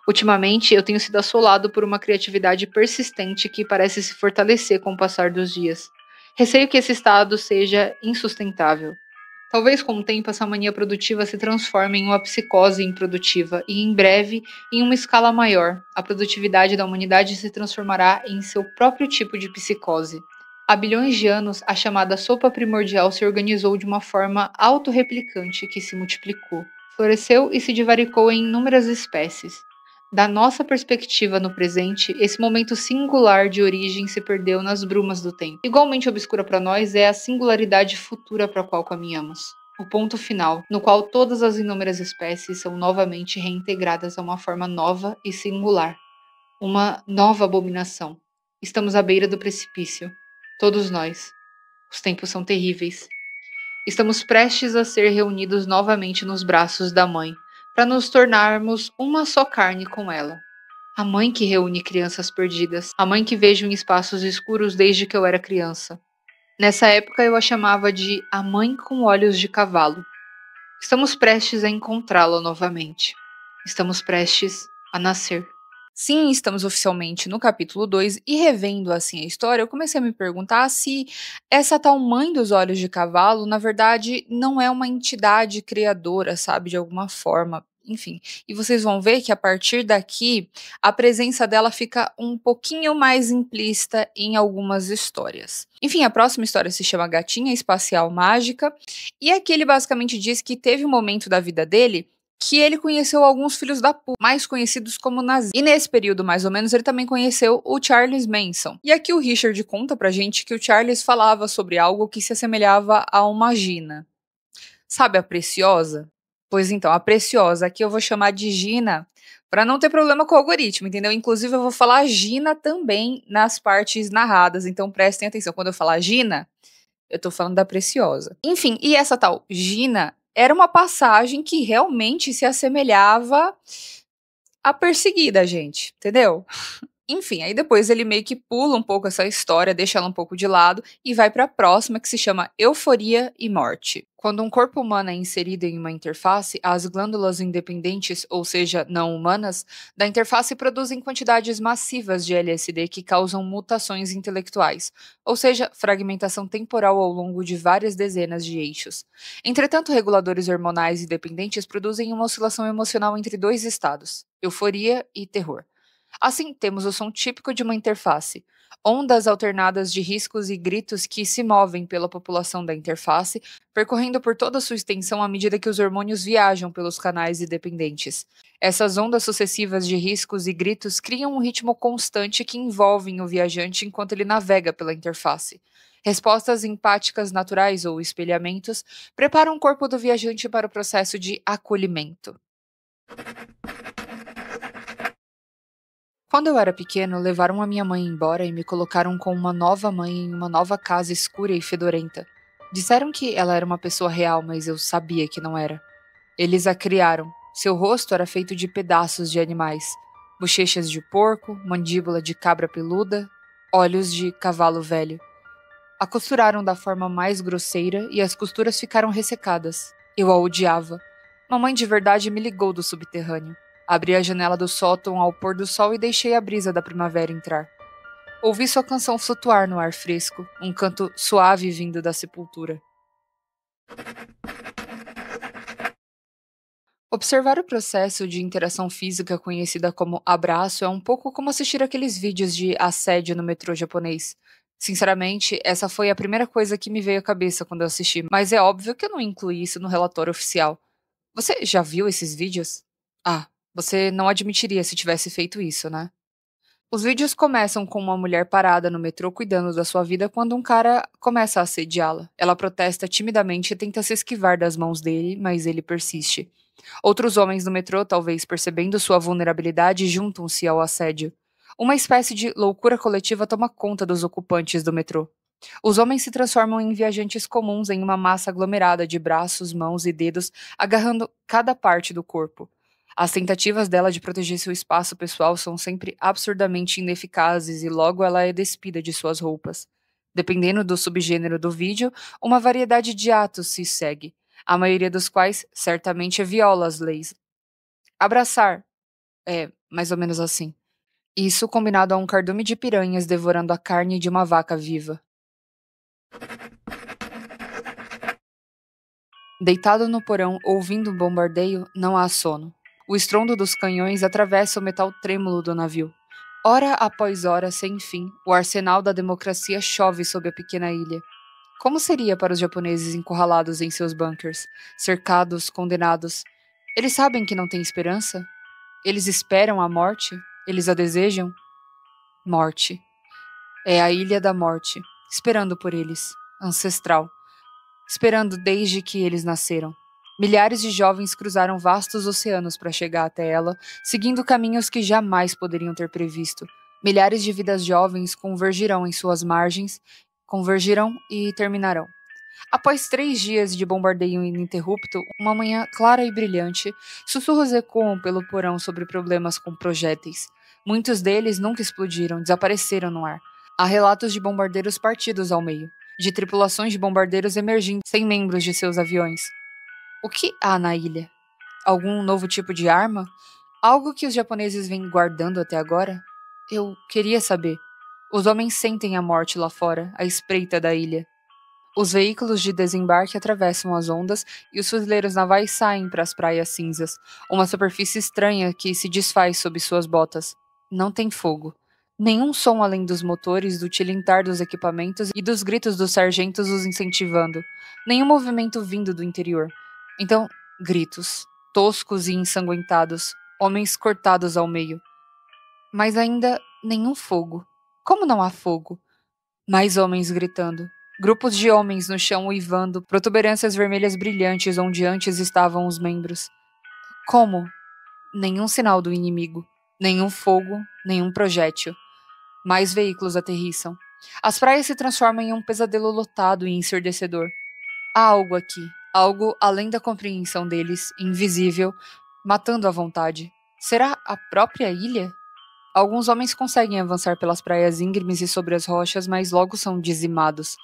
Ultimamente, eu tenho sido assolado por uma criatividade persistente que parece se fortalecer com o passar dos dias. Receio que esse estado seja insustentável. Talvez com o tempo essa mania produtiva se transforme em uma psicose improdutiva e, em breve, em uma escala maior, a produtividade da humanidade se transformará em seu próprio tipo de psicose. Há bilhões de anos, a chamada sopa primordial se organizou de uma forma autorreplicante que se multiplicou, floresceu e se divaricou em inúmeras espécies. Da nossa perspectiva no presente, esse momento singular de origem se perdeu nas brumas do tempo. Igualmente obscura para nós é a singularidade futura para a qual caminhamos. O ponto final, no qual todas as inúmeras espécies são novamente reintegradas a uma forma nova e singular. Uma nova abominação. Estamos à beira do precipício. Todos nós. Os tempos são terríveis. Estamos prestes a ser reunidos novamente nos braços da Mãe, para nos tornarmos uma só carne com ela. A mãe que reúne crianças perdidas, a mãe que vejo em espaços escuros desde que eu era criança. Nessa época eu a chamava de a mãe com olhos de cavalo. Estamos prestes a encontrá-la novamente. Estamos prestes a nascer. Sim, estamos oficialmente no capítulo 2 e revendo assim a história, eu comecei a me perguntar se essa tal mãe dos olhos de cavalo, na verdade, não é uma entidade criadora, sabe, de alguma forma. Enfim, e vocês vão ver que a partir daqui a presença dela fica um pouquinho mais implícita em algumas histórias. Enfim, a próxima história se chama Gatinha Espacial Mágica, e aqui ele basicamente diz que teve um momento da vida dele que ele conheceu alguns filhos da puta, mais conhecidos como nazistas. E nesse período, mais ou menos, ele também conheceu o Charles Manson. E aqui o Richard conta pra gente que o Charles falava sobre algo que se assemelhava a uma Gina. Sabe a Preciosa? Pois então, a Preciosa, aqui eu vou chamar de Gina, para não ter problema com o algoritmo, entendeu? Inclusive, eu vou falar Gina também nas partes narradas, então prestem atenção. Quando eu falar Gina, eu tô falando da Preciosa. Enfim, e essa tal Gina era uma passagem que realmente se assemelhava à perseguida, gente, entendeu? Enfim, aí depois ele meio que pula um pouco essa história, deixa ela um pouco de lado e vai para a próxima que se chama Euforia e Morte. Quando um corpo humano é inserido em uma interface, as glândulas independentes, ou seja, não humanas, da interface produzem quantidades massivas de LSD que causam mutações intelectuais, ou seja, fragmentação temporal ao longo de várias dezenas de eixos. Entretanto, reguladores hormonais independentes produzem uma oscilação emocional entre dois estados, euforia e terror. Assim, temos o som típico de uma interface, ondas alternadas de riscos e gritos que se movem pela população da interface, percorrendo por toda a sua extensão à medida que os hormônios viajam pelos canais independentes. Essas ondas sucessivas de riscos e gritos criam um ritmo constante que envolvem o viajante enquanto ele navega pela interface. Respostas empáticas naturais ou espelhamentos preparam o corpo do viajante para o processo de acolhimento. Quando eu era pequeno, levaram a minha mãe embora e me colocaram com uma nova mãe em uma nova casa escura e fedorenta. Disseram que ela era uma pessoa real, mas eu sabia que não era. Eles a criaram. Seu rosto era feito de pedaços de animais: bochechas de porco, mandíbula de cabra peluda, olhos de cavalo velho. A costuraram da forma mais grosseira e as costuras ficaram ressecadas. Eu a odiava. Mamãe de verdade me ligou do subterrâneo. Abri a janela do sótão ao pôr do sol e deixei a brisa da primavera entrar. Ouvi sua canção flutuar no ar fresco, um canto suave vindo da sepultura. Observar o processo de interação física conhecida como abraço é um pouco como assistir aqueles vídeos de assédio no metrô japonês. Sinceramente, essa foi a primeira coisa que me veio à cabeça quando eu assisti, mas é óbvio que eu não incluí isso no relatório oficial. Você já viu esses vídeos? Ah, você não admitiria se tivesse feito isso, né? Os vídeos começam com uma mulher parada no metrô cuidando da sua vida quando um cara começa a assediá-la. Ela protesta timidamente e tenta se esquivar das mãos dele, mas ele persiste. Outros homens no metrô, talvez percebendo sua vulnerabilidade, juntam-se ao assédio. Uma espécie de loucura coletiva toma conta dos ocupantes do metrô. Os homens se transformam em viajantes comuns em uma massa aglomerada de braços, mãos e dedos, agarrando cada parte do corpo. As tentativas dela de proteger seu espaço pessoal são sempre absurdamente ineficazes e logo ela é despida de suas roupas. Dependendo do subgênero do vídeo, uma variedade de atos se segue, a maioria dos quais certamente viola as leis. Abraçar é mais ou menos assim. Isso combinado a um cardume de piranhas devorando a carne de uma vaca viva. Deitado no porão, ouvindo o bombardeio, não há sono. O estrondo dos canhões atravessa o metal trêmulo do navio. Hora após hora, sem fim, o arsenal da democracia chove sobre a pequena ilha. Como seria para os japoneses encurralados em seus bunkers, cercados, condenados? Eles sabem que não têm esperança? Eles esperam a morte? Eles a desejam? Morte. É a ilha da morte, esperando por eles, ancestral. Esperando desde que eles nasceram. Milhares de jovens cruzaram vastos oceanos para chegar até ela, seguindo caminhos que jamais poderiam ter previsto. Milhares de vidas jovens convergirão em suas margens, convergirão e terminarão. Após 3 dias de bombardeio ininterrupto, uma manhã clara e brilhante, sussurros ecoam pelo porão sobre problemas com projéteis. Muitos deles nunca explodiram, desapareceram no ar. Há relatos de bombardeiros partidos ao meio, de tripulações de bombardeiros emergindo sem membros de seus aviões. O que há na ilha? Algum novo tipo de arma? Algo que os japoneses vêm guardando até agora? Eu queria saber. Os homens sentem a morte lá fora, à espreita da ilha. Os veículos de desembarque atravessam as ondas e os fuzileiros navais saem para as praias cinzas, uma superfície estranha que se desfaz sob suas botas. Não tem fogo. Nenhum som além dos motores, do tilintar dos equipamentos e dos gritos dos sargentos os incentivando. Nenhum movimento vindo do interior. Então, gritos. toscos e ensanguentados, homens cortados ao meio. Mas ainda nenhum fogo. Como não há fogo? Mais homens gritando. Grupos de homens no chão uivando, protuberâncias vermelhas brilhantes onde antes estavam os membros. Como? Nenhum sinal do inimigo. Nenhum fogo, nenhum projétil. Mais veículos aterrissam. As praias se transformam em um pesadelo lotado e ensurdecedor. Há algo aqui, algo além da compreensão deles, invisível, matando à vontade. Será a própria ilha? Alguns homens conseguem avançar pelas praias íngremes e sobre as rochas, mas logo são dizimados.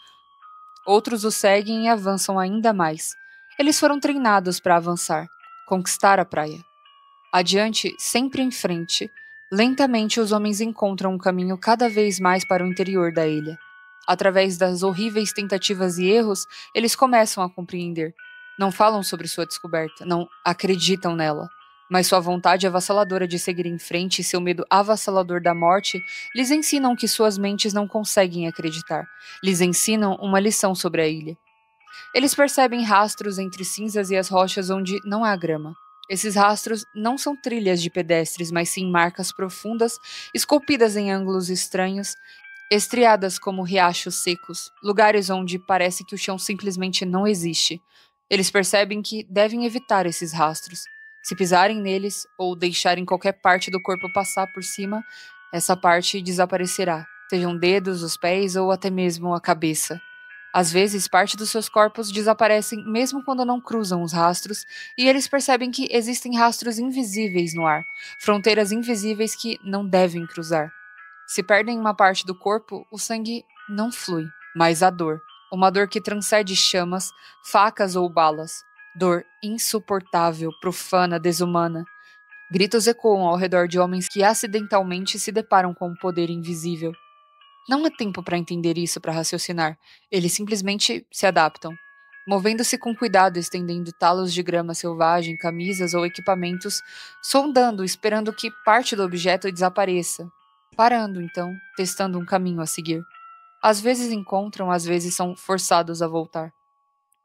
Outros os seguem e avançam ainda mais. Eles foram treinados para avançar, conquistar a praia. Adiante, sempre em frente, lentamente os homens encontram um caminho cada vez mais para o interior da ilha. Através das horríveis tentativas e erros, eles começam a compreender. Não falam sobre sua descoberta, não acreditam nela. Mas sua vontade avassaladora de seguir em frente e seu medo avassalador da morte lhes ensinam que suas mentes não conseguem acreditar. Lhes ensinam uma lição sobre a ilha. Eles percebem rastros entre cinzas e as rochas onde não há grama. Esses rastros não são trilhas de pedestres, mas sim marcas profundas, esculpidas em ângulos estranhos, estriadas como riachos secos, lugares onde parece que o chão simplesmente não existe. Eles percebem que devem evitar esses rastros. Se pisarem neles ou deixarem qualquer parte do corpo passar por cima, essa parte desaparecerá, sejam dedos, os pés ou até mesmo a cabeça. Às vezes, parte dos seus corpos desaparecem mesmo quando não cruzam os rastros, e eles percebem que existem rastros invisíveis no ar, fronteiras invisíveis que não devem cruzar. Se perdem uma parte do corpo, o sangue não flui, mas a dor. Uma dor que transcende chamas, facas ou balas. Dor insuportável, profana, desumana. Gritos ecoam ao redor de homens que acidentalmente se deparam com um poder invisível. Não há tempo para entender isso, para raciocinar. Eles simplesmente se adaptam. Movendo-se com cuidado, estendendo talos de grama selvagem, camisas ou equipamentos, sondando, esperando que parte do objeto desapareça. Parando, então, testando um caminho a seguir. Às vezes encontram, às vezes são forçados a voltar.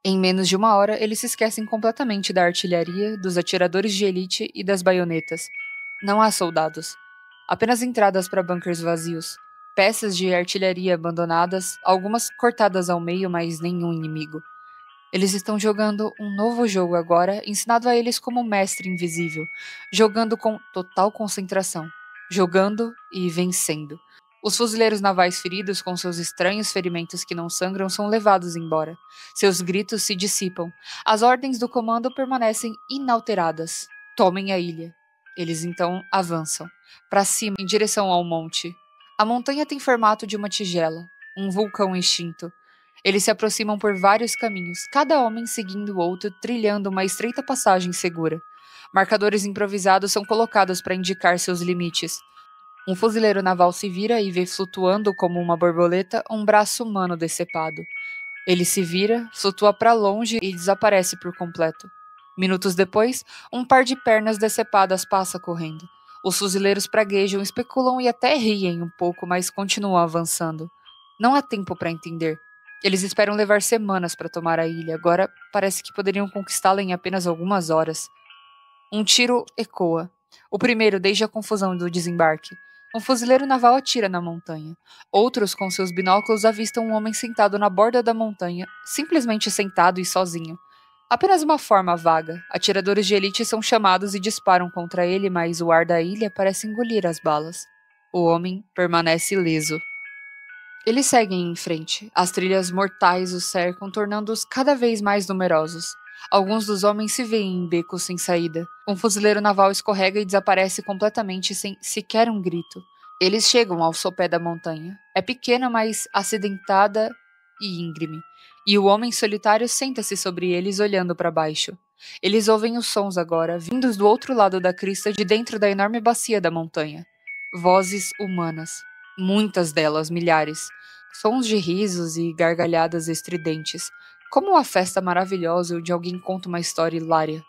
Em menos de uma hora, eles se esquecem completamente da artilharia, dos atiradores de elite e das baionetas. Não há soldados. Apenas entradas para bunkers vazios. Peças de artilharia abandonadas, algumas cortadas ao meio, mas nenhum inimigo. Eles estão jogando um novo jogo agora, ensinado a eles como mestre invisível, jogando com total concentração, jogando e vencendo. Os fuzileiros navais feridos com seus estranhos ferimentos que não sangram são levados embora. Seus gritos se dissipam. As ordens do comando permanecem inalteradas. Tomem a ilha. Eles então avançam, para cima, em direção ao monte. A montanha tem formato de uma tigela, um vulcão extinto. Eles se aproximam por vários caminhos, cada homem seguindo o outro, trilhando uma estreita passagem segura. Marcadores improvisados são colocados para indicar seus limites. Um fuzileiro naval se vira e vê flutuando como uma borboleta um braço humano decepado. Ele se vira, flutua para longe e desaparece por completo. Minutos depois, um par de pernas decepadas passa correndo. Os fuzileiros praguejam, especulam e até riem um pouco, mas continuam avançando. Não há tempo para entender. Eles esperam levar semanas para tomar a ilha, agora parece que poderiam conquistá-la em apenas algumas horas. Um tiro ecoa. O primeiro desde a confusão do desembarque. Um fuzileiro naval atira na montanha. Outros, com seus binóculos, avistam um homem sentado na borda da montanha, simplesmente sentado e sozinho. Apenas uma forma vaga. Atiradores de elite são chamados e disparam contra ele, mas o ar da ilha parece engolir as balas. O homem permanece ileso. Eles seguem em frente. As trilhas mortais os cercam, tornando-os cada vez mais numerosos. Alguns dos homens se veem em becos sem saída. Um fuzileiro naval escorrega e desaparece completamente sem sequer um grito. Eles chegam ao sopé da montanha. É pequena, mas acidentada e íngreme. E o homem solitário senta-se sobre eles, olhando para baixo. Eles ouvem os sons agora, vindos do outro lado da crista de dentro da enorme bacia da montanha. Vozes humanas. Muitas delas, milhares. Sons de risos e gargalhadas estridentes. Como uma festa maravilhosa onde alguém conta uma história hilária.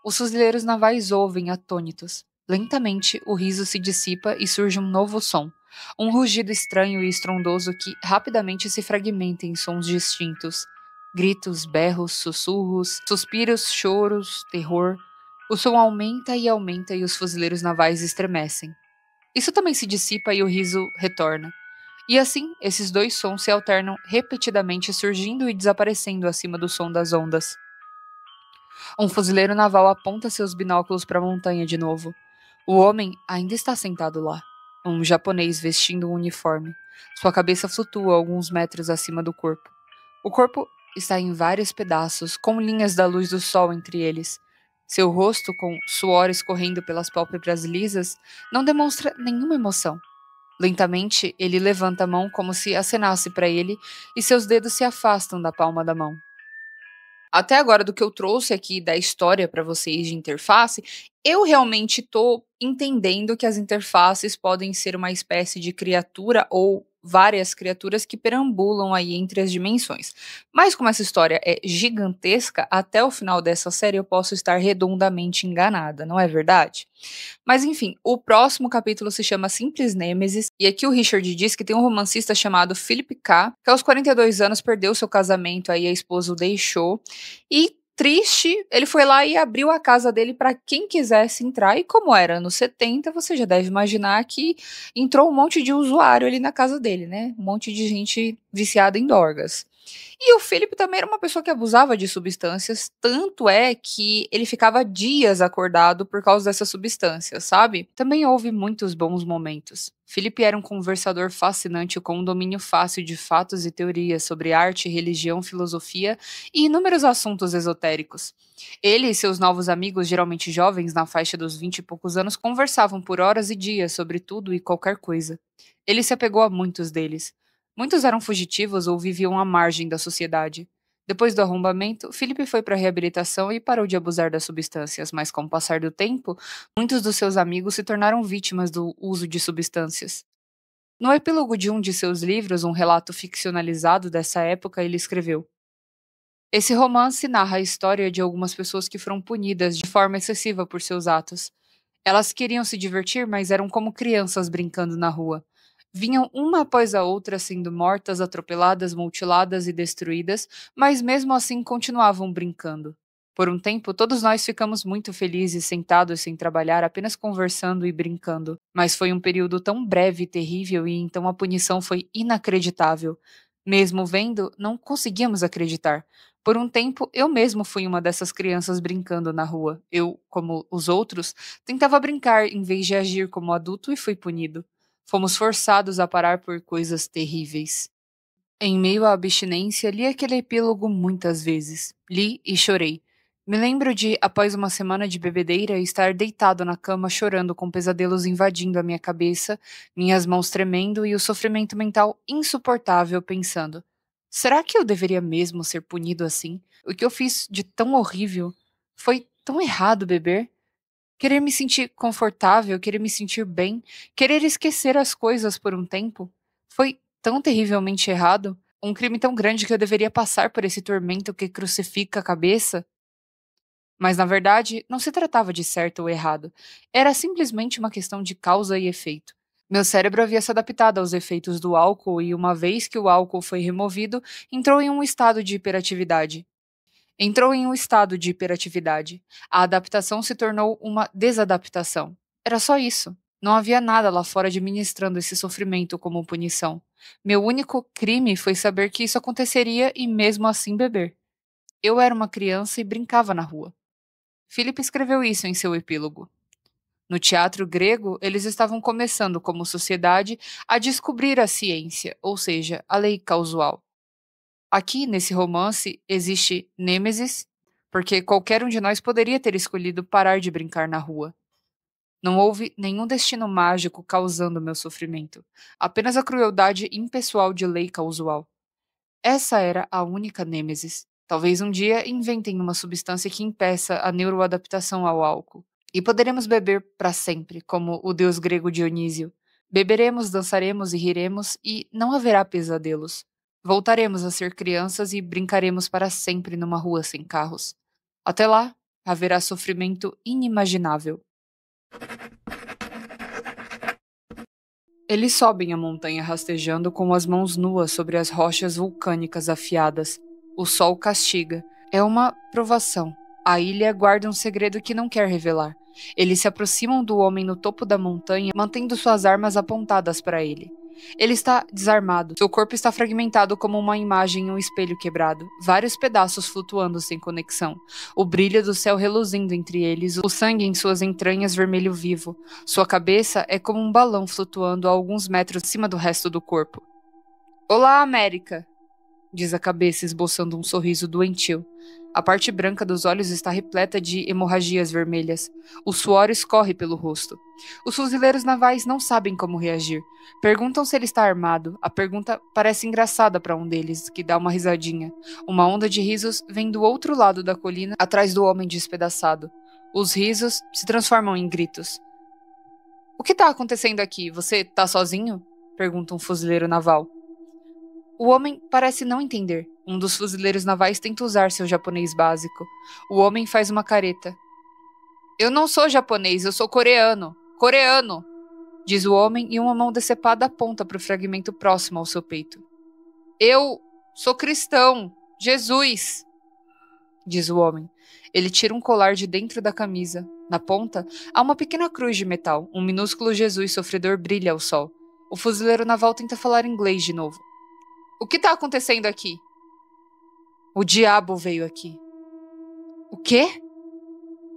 Os fuzileiros navais ouvem atônitos. Lentamente, o riso se dissipa e surge um novo som. Um rugido estranho e estrondoso que rapidamente se fragmenta em sons distintos. Gritos, berros, sussurros, suspiros, choros, terror. O som aumenta e aumenta e os fuzileiros navais estremecem. Isso também se dissipa e o riso retorna. E assim, esses dois sons se alternam repetidamente, surgindo e desaparecendo acima do som das ondas. Um fuzileiro naval aponta seus binóculos para a montanha de novo. O homem ainda está sentado lá. Um japonês vestindo um uniforme. Sua cabeça flutua alguns metros acima do corpo. O corpo está em vários pedaços, com linhas da luz do sol entre eles. Seu rosto, com suor escorrendo pelas pálpebras lisas, não demonstra nenhuma emoção. Lentamente, ele levanta a mão como se acenasse para ele e seus dedos se afastam da palma da mão. Até agora, do que eu trouxe aqui da história para vocês de interface, eu realmente estou entendendo que as interfaces podem ser uma espécie de criatura ou várias criaturas que perambulam aí entre as dimensões. Mas como essa história é gigantesca, até o final dessa série eu posso estar redondamente enganada, não é verdade? Mas enfim, o próximo capítulo se chama Simples Nêmesis, e aqui o Richard diz que tem um romancista chamado Philip K., que aos 42 anos perdeu seu casamento, aí a esposa o deixou, e triste, ele foi lá e abriu a casa dele para quem quisesse entrar, e como era anos 70, você já deve imaginar que entrou um monte de usuário ali na casa dele, né? Um monte de gente viciada em drogas. E o Philip também era uma pessoa que abusava de substâncias, tanto é que ele ficava dias acordado por causa dessas substâncias, sabe? Também houve muitos bons momentos. Philip era um conversador fascinante com um domínio fácil de fatos e teorias sobre arte, religião, filosofia e inúmeros assuntos esotéricos. Ele e seus novos amigos, geralmente jovens, na faixa dos 20 e poucos anos, conversavam por horas e dias sobre tudo e qualquer coisa. Ele se apegou a muitos deles. Muitos eram fugitivos ou viviam à margem da sociedade. Depois do arrombamento, Philip foi para a reabilitação e parou de abusar das substâncias, mas com o passar do tempo, muitos dos seus amigos se tornaram vítimas do uso de substâncias. No epílogo de um de seus livros, um relato ficcionalizado dessa época, ele escreveu: esse romance narra a história de algumas pessoas que foram punidas de forma excessiva por seus atos. Elas queriam se divertir, mas eram como crianças brincando na rua. Vinham uma após a outra sendo mortas, atropeladas, mutiladas e destruídas, mas mesmo assim continuavam brincando. Por um tempo, todos nós ficamos muito felizes, sentados sem trabalhar, apenas conversando e brincando. Mas foi um período tão breve e terrível, e então a punição foi inacreditável. Mesmo vendo, não conseguíamos acreditar. Por um tempo, eu mesmo fui uma dessas crianças brincando na rua. Eu, como os outros, tentava brincar em vez de agir como adulto e fui punido. Fomos forçados a parar por coisas terríveis. Em meio à abstinência, li aquele epílogo muitas vezes. Li e chorei. Me lembro de, após uma semana de bebedeira, estar deitado na cama chorando com pesadelos invadindo a minha cabeça, minhas mãos tremendo e o sofrimento mental insuportável pensando: será que eu deveria mesmo ser punido assim? O que eu fiz de tão horrível? Foi tão errado beber? Querer me sentir confortável, querer me sentir bem, querer esquecer as coisas por um tempo, foi tão terrivelmente errado, um crime tão grande que eu deveria passar por esse tormento que crucifica a cabeça. Mas na verdade, não se tratava de certo ou errado, era simplesmente uma questão de causa e efeito. Meu cérebro havia se adaptado aos efeitos do álcool e, uma vez que o álcool foi removido, entrou em um estado de hiperatividade. Entrou em um estado de hiperatividade. A adaptação se tornou uma desadaptação. Era só isso. Não havia nada lá fora administrando esse sofrimento como punição. Meu único crime foi saber que isso aconteceria e mesmo assim beber. Eu era uma criança e brincava na rua. Philip escreveu isso em seu epílogo. No teatro grego, eles estavam começando, como sociedade, a descobrir a ciência, ou seja, a lei causal. Aqui, nesse romance, existe Nêmesis, porque qualquer um de nós poderia ter escolhido parar de brincar na rua. Não houve nenhum destino mágico causando meu sofrimento, apenas a crueldade impessoal de lei causal. Essa era a única Nêmesis. Talvez um dia inventem uma substância que impeça a neuroadaptação ao álcool. E poderemos beber para sempre, como o deus grego Dionísio. Beberemos, dançaremos e riremos, e não haverá pesadelos. Voltaremos a ser crianças e brincaremos para sempre numa rua sem carros. Até lá, haverá sofrimento inimaginável. Eles sobem a montanha rastejando com as mãos nuas sobre as rochas vulcânicas afiadas. O sol castiga. É uma provação. A ilha guarda um segredo que não quer revelar. Eles se aproximam do homem no topo da montanha, mantendo suas armas apontadas para ele. Ele está desarmado. Seu corpo está fragmentado como uma imagem em um espelho quebrado, vários pedaços flutuando sem conexão. O brilho do céu reluzindo entre eles, o sangue em suas entranhas vermelho vivo. Sua cabeça é como um balão flutuando a alguns metros acima do resto do corpo. Olá, América! Diz a cabeça esboçando um sorriso doentio. A parte branca dos olhos está repleta de hemorragias vermelhas. O suor escorre pelo rosto. Os fuzileiros navais não sabem como reagir. Perguntam se ele está armado. A pergunta parece engraçada para um deles, que dá uma risadinha. Uma onda de risos vem do outro lado da colina, atrás do homem despedaçado. Os risos se transformam em gritos. O que está acontecendo aqui? Você está sozinho? Pergunta um fuzileiro naval. O homem parece não entender. Um dos fuzileiros navais tenta usar seu japonês básico. O homem faz uma careta. Eu não sou japonês, eu sou coreano. Coreano! Diz o homem e uma mão decepada aponta para o fragmento próximo ao seu peito. Eu sou cristão. Jesus! Diz o homem. Ele tira um colar de dentro da camisa. Na ponta, há uma pequena cruz de metal. Um minúsculo Jesus sofredor brilha ao sol. O fuzileiro naval tenta falar inglês de novo. O que está acontecendo aqui? O diabo veio aqui. O quê?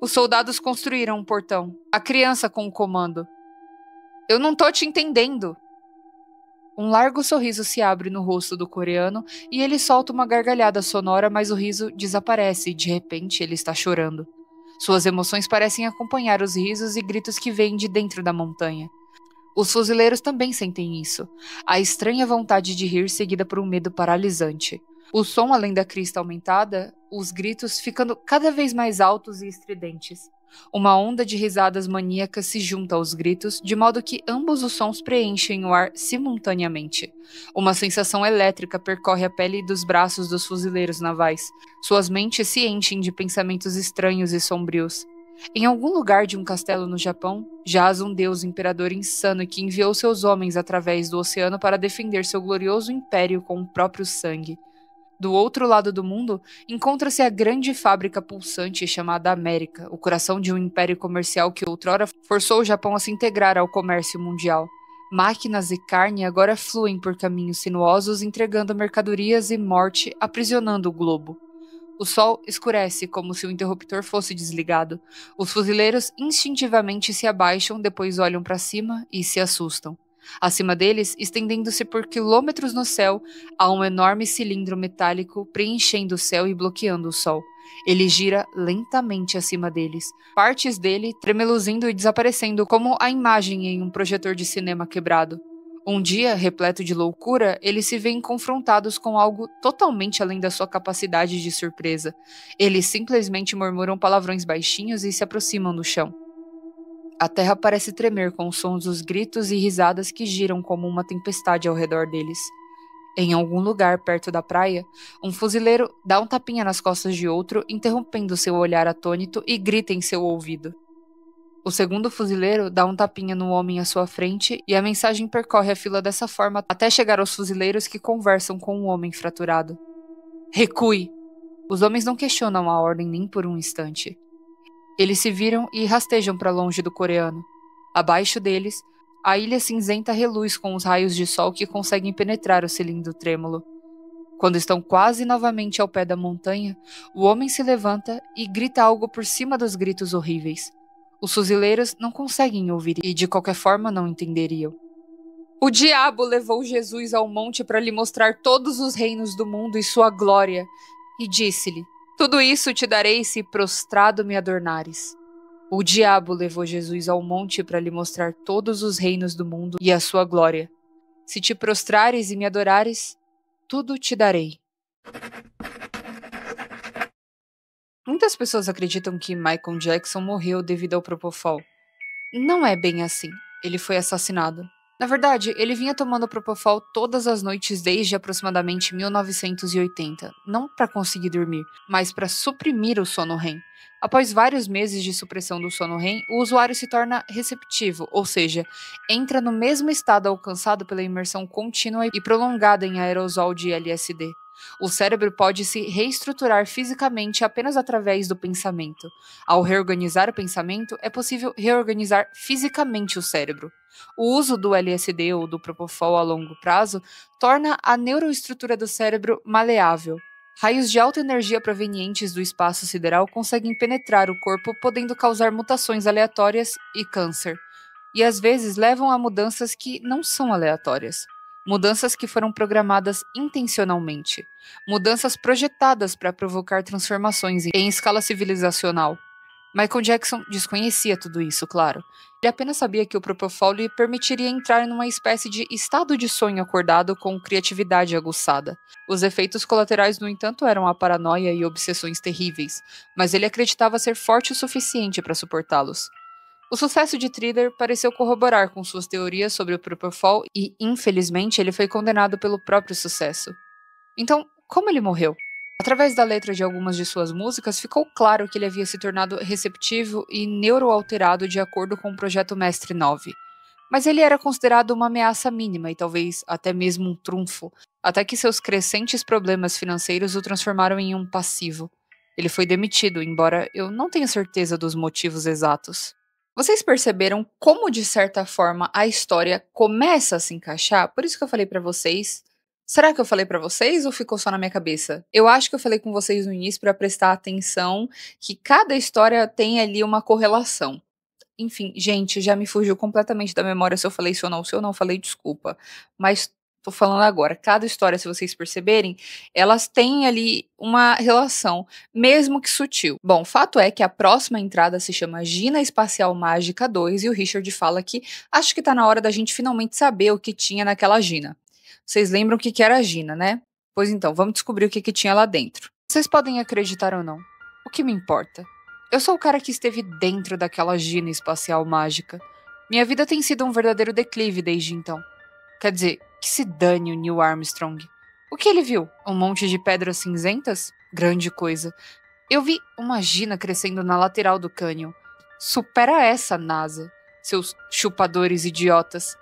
Os soldados construíram um portão. A criança com o comando. Eu não tô te entendendo. Um largo sorriso se abre no rosto do coreano e ele solta uma gargalhada sonora, mas o riso desaparece e de repente ele está chorando. Suas emoções parecem acompanhar os risos e gritos que vêm de dentro da montanha. Os fuzileiros também sentem isso. A estranha vontade de rir seguida por um medo paralisante. O som, além da crista aumentada, os gritos ficando cada vez mais altos e estridentes. Uma onda de risadas maníacas se junta aos gritos, de modo que ambos os sons preenchem o ar simultaneamente. Uma sensação elétrica percorre a pele dos braços dos fuzileiros navais. Suas mentes se enchem de pensamentos estranhos e sombrios. Em algum lugar de um castelo no Japão, jaz um deus imperador insano que enviou seus homens através do oceano para defender seu glorioso império com o próprio sangue. Do outro lado do mundo, encontra-se a grande fábrica pulsante chamada América, o coração de um império comercial que outrora forçou o Japão a se integrar ao comércio mundial. Máquinas e carne agora fluem por caminhos sinuosos, entregando mercadorias e morte, aprisionando o globo. O sol escurece como se o interruptor fosse desligado. Os fuzileiros instintivamente se abaixam, depois olham para cima e se assustam. Acima deles, estendendo-se por quilômetros no céu, há um enorme cilindro metálico preenchendo o céu e bloqueando o sol. Ele gira lentamente acima deles, partes dele tremeluzindo e desaparecendo como a imagem em um projetor de cinema quebrado. Um dia, repleto de loucura, eles se veem confrontados com algo totalmente além da sua capacidade de surpresa. Eles simplesmente murmuram palavrões baixinhos e se aproximam do chão. A terra parece tremer com os sons dos gritos e risadas que giram como uma tempestade ao redor deles. Em algum lugar perto da praia, um fuzileiro dá um tapinha nas costas de outro, interrompendo seu olhar atônito e grita em seu ouvido. O segundo fuzileiro dá um tapinha no homem à sua frente e a mensagem percorre a fila dessa forma até chegar aos fuzileiros que conversam com o homem fraturado. Recue! Os homens não questionam a ordem nem por um instante. Eles se viram e rastejam para longe do coreano. Abaixo deles, a ilha cinzenta reluz com os raios de sol que conseguem penetrar o cilindro trêmulo. Quando estão quase novamente ao pé da montanha, o homem se levanta e grita algo por cima dos gritos horríveis. Os fuzileiros não conseguem ouvir e de qualquer forma não entenderiam. O diabo levou Jesus ao monte para lhe mostrar todos os reinos do mundo e sua glória, e disse-lhe: tudo isso te darei se prostrado me adornares. O diabo levou Jesus ao monte para lhe mostrar todos os reinos do mundo e a sua glória. Se te prostrares e me adorares, tudo te darei. Muitas pessoas acreditam que Michael Jackson morreu devido ao Propofol. Não é bem assim. Ele foi assassinado. Na verdade, ele vinha tomando Propofol todas as noites desde aproximadamente 1980, não para conseguir dormir, mas para suprimir o sono REM. Após vários meses de supressão do sono REM, o usuário se torna receptivo, ou seja, entra no mesmo estado alcançado pela imersão contínua e prolongada em aerosol de LSD. O cérebro pode se reestruturar fisicamente apenas através do pensamento. Ao reorganizar o pensamento, é possível reorganizar fisicamente o cérebro. O uso do LSD ou do Propofol a longo prazo torna a neuroestrutura do cérebro maleável. Raios de alta energia provenientes do espaço sideral conseguem penetrar o corpo, podendo causar mutações aleatórias e câncer. E às vezes levam a mudanças que não são aleatórias. Mudanças que foram programadas intencionalmente. Mudanças projetadas para provocar transformações em escala civilizacional. Michael Jackson desconhecia tudo isso, claro. Ele apenas sabia que o Propofol lhe permitiria entrar numa espécie de estado de sonho acordado com criatividade aguçada. Os efeitos colaterais, no entanto, eram a paranoia e obsessões terríveis, mas ele acreditava ser forte o suficiente para suportá-los. O sucesso de Thriller pareceu corroborar com suas teorias sobre o Propofol e, infelizmente, ele foi condenado pelo próprio sucesso. Então, como ele morreu? Através da letra de algumas de suas músicas, ficou claro que ele havia se tornado receptivo e neuroalterado de acordo com o Projeto Mestre 9. Mas ele era considerado uma ameaça mínima e talvez até mesmo um trunfo, até que seus crescentes problemas financeiros o transformaram em um passivo. Ele foi demitido, embora eu não tenha certeza dos motivos exatos. Vocês perceberam como, de certa forma, a história começa a se encaixar? Por isso que eu falei pra vocês. Será que eu falei pra vocês ou ficou só na minha cabeça? Eu acho que eu falei com vocês no início pra prestar atenção que cada história tem ali uma correlação. Enfim, gente, já me fugiu completamente da memória se eu falei isso ou não. Se eu não falei, desculpa. Mas tô falando agora. Cada história, se vocês perceberem, elas têm ali uma relação, mesmo que sutil. Bom, fato é que a próxima entrada se chama Gina Espacial Mágica 2 e o Richard fala que acho que tá na hora da gente finalmente saber o que tinha naquela Gina. Vocês lembram o que que era a Gina, né? Pois então, vamos descobrir o que que tinha lá dentro. Vocês podem acreditar ou não. O que me importa? Eu sou o cara que esteve dentro daquela Gina espacial mágica. Minha vida tem sido um verdadeiro declive desde então. Quer dizer, que se dane o Neil Armstrong. O que ele viu? Um monte de pedras cinzentas? Grande coisa. Eu vi uma Gina crescendo na lateral do cânion. Supera essa, NASA. Seus chupadores idiotas.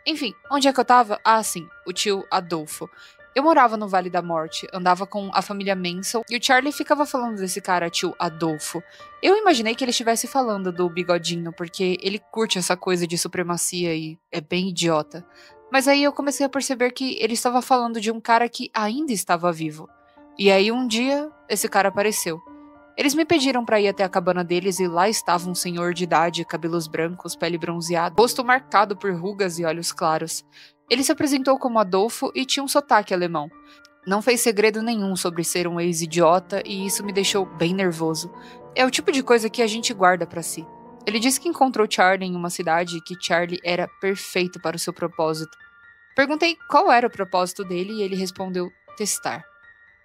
Enfim, onde é que eu tava? Ah, sim, o tio Adolfo. Eu morava no Vale da Morte, andava com a família Manson e o Charlie ficava falando desse cara, tio Adolfo. Eu imaginei que ele estivesse falando do bigodinho, porque ele curte essa coisa de supremacia e é bem idiota. Mas aí eu comecei a perceber que ele estava falando de um cara que ainda estava vivo. E aí um dia, esse cara apareceu. Eles me pediram para ir até a cabana deles e lá estava um senhor de idade, cabelos brancos, pele bronzeada, rosto marcado por rugas e olhos claros. Ele se apresentou como Adolfo e tinha um sotaque alemão. Não fez segredo nenhum sobre ser um ex-idiota e isso me deixou bem nervoso. É o tipo de coisa que a gente guarda para si. Ele disse que encontrou Charlie em uma cidade e que Charlie era perfeito para o seu propósito. Perguntei qual era o propósito dele e ele respondeu testar.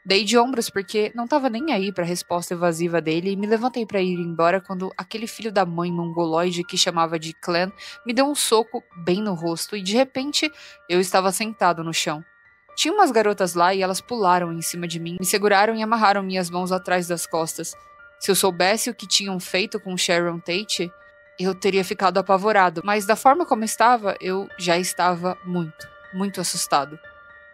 Dei de ombros porque não tava nem aí pra resposta evasiva dele e me levantei pra ir embora quando aquele filho da mãe mongoloide que chamava de Clan me deu um soco bem no rosto e de repente eu estava sentado no chão. Tinha umas garotas lá e elas pularam em cima de mim, me seguraram e amarraram minhas mãos atrás das costas. Se eu soubesse o que tinham feito com Sharon Tate, eu teria ficado apavorado, mas da forma como estava, eu já estava muito assustado.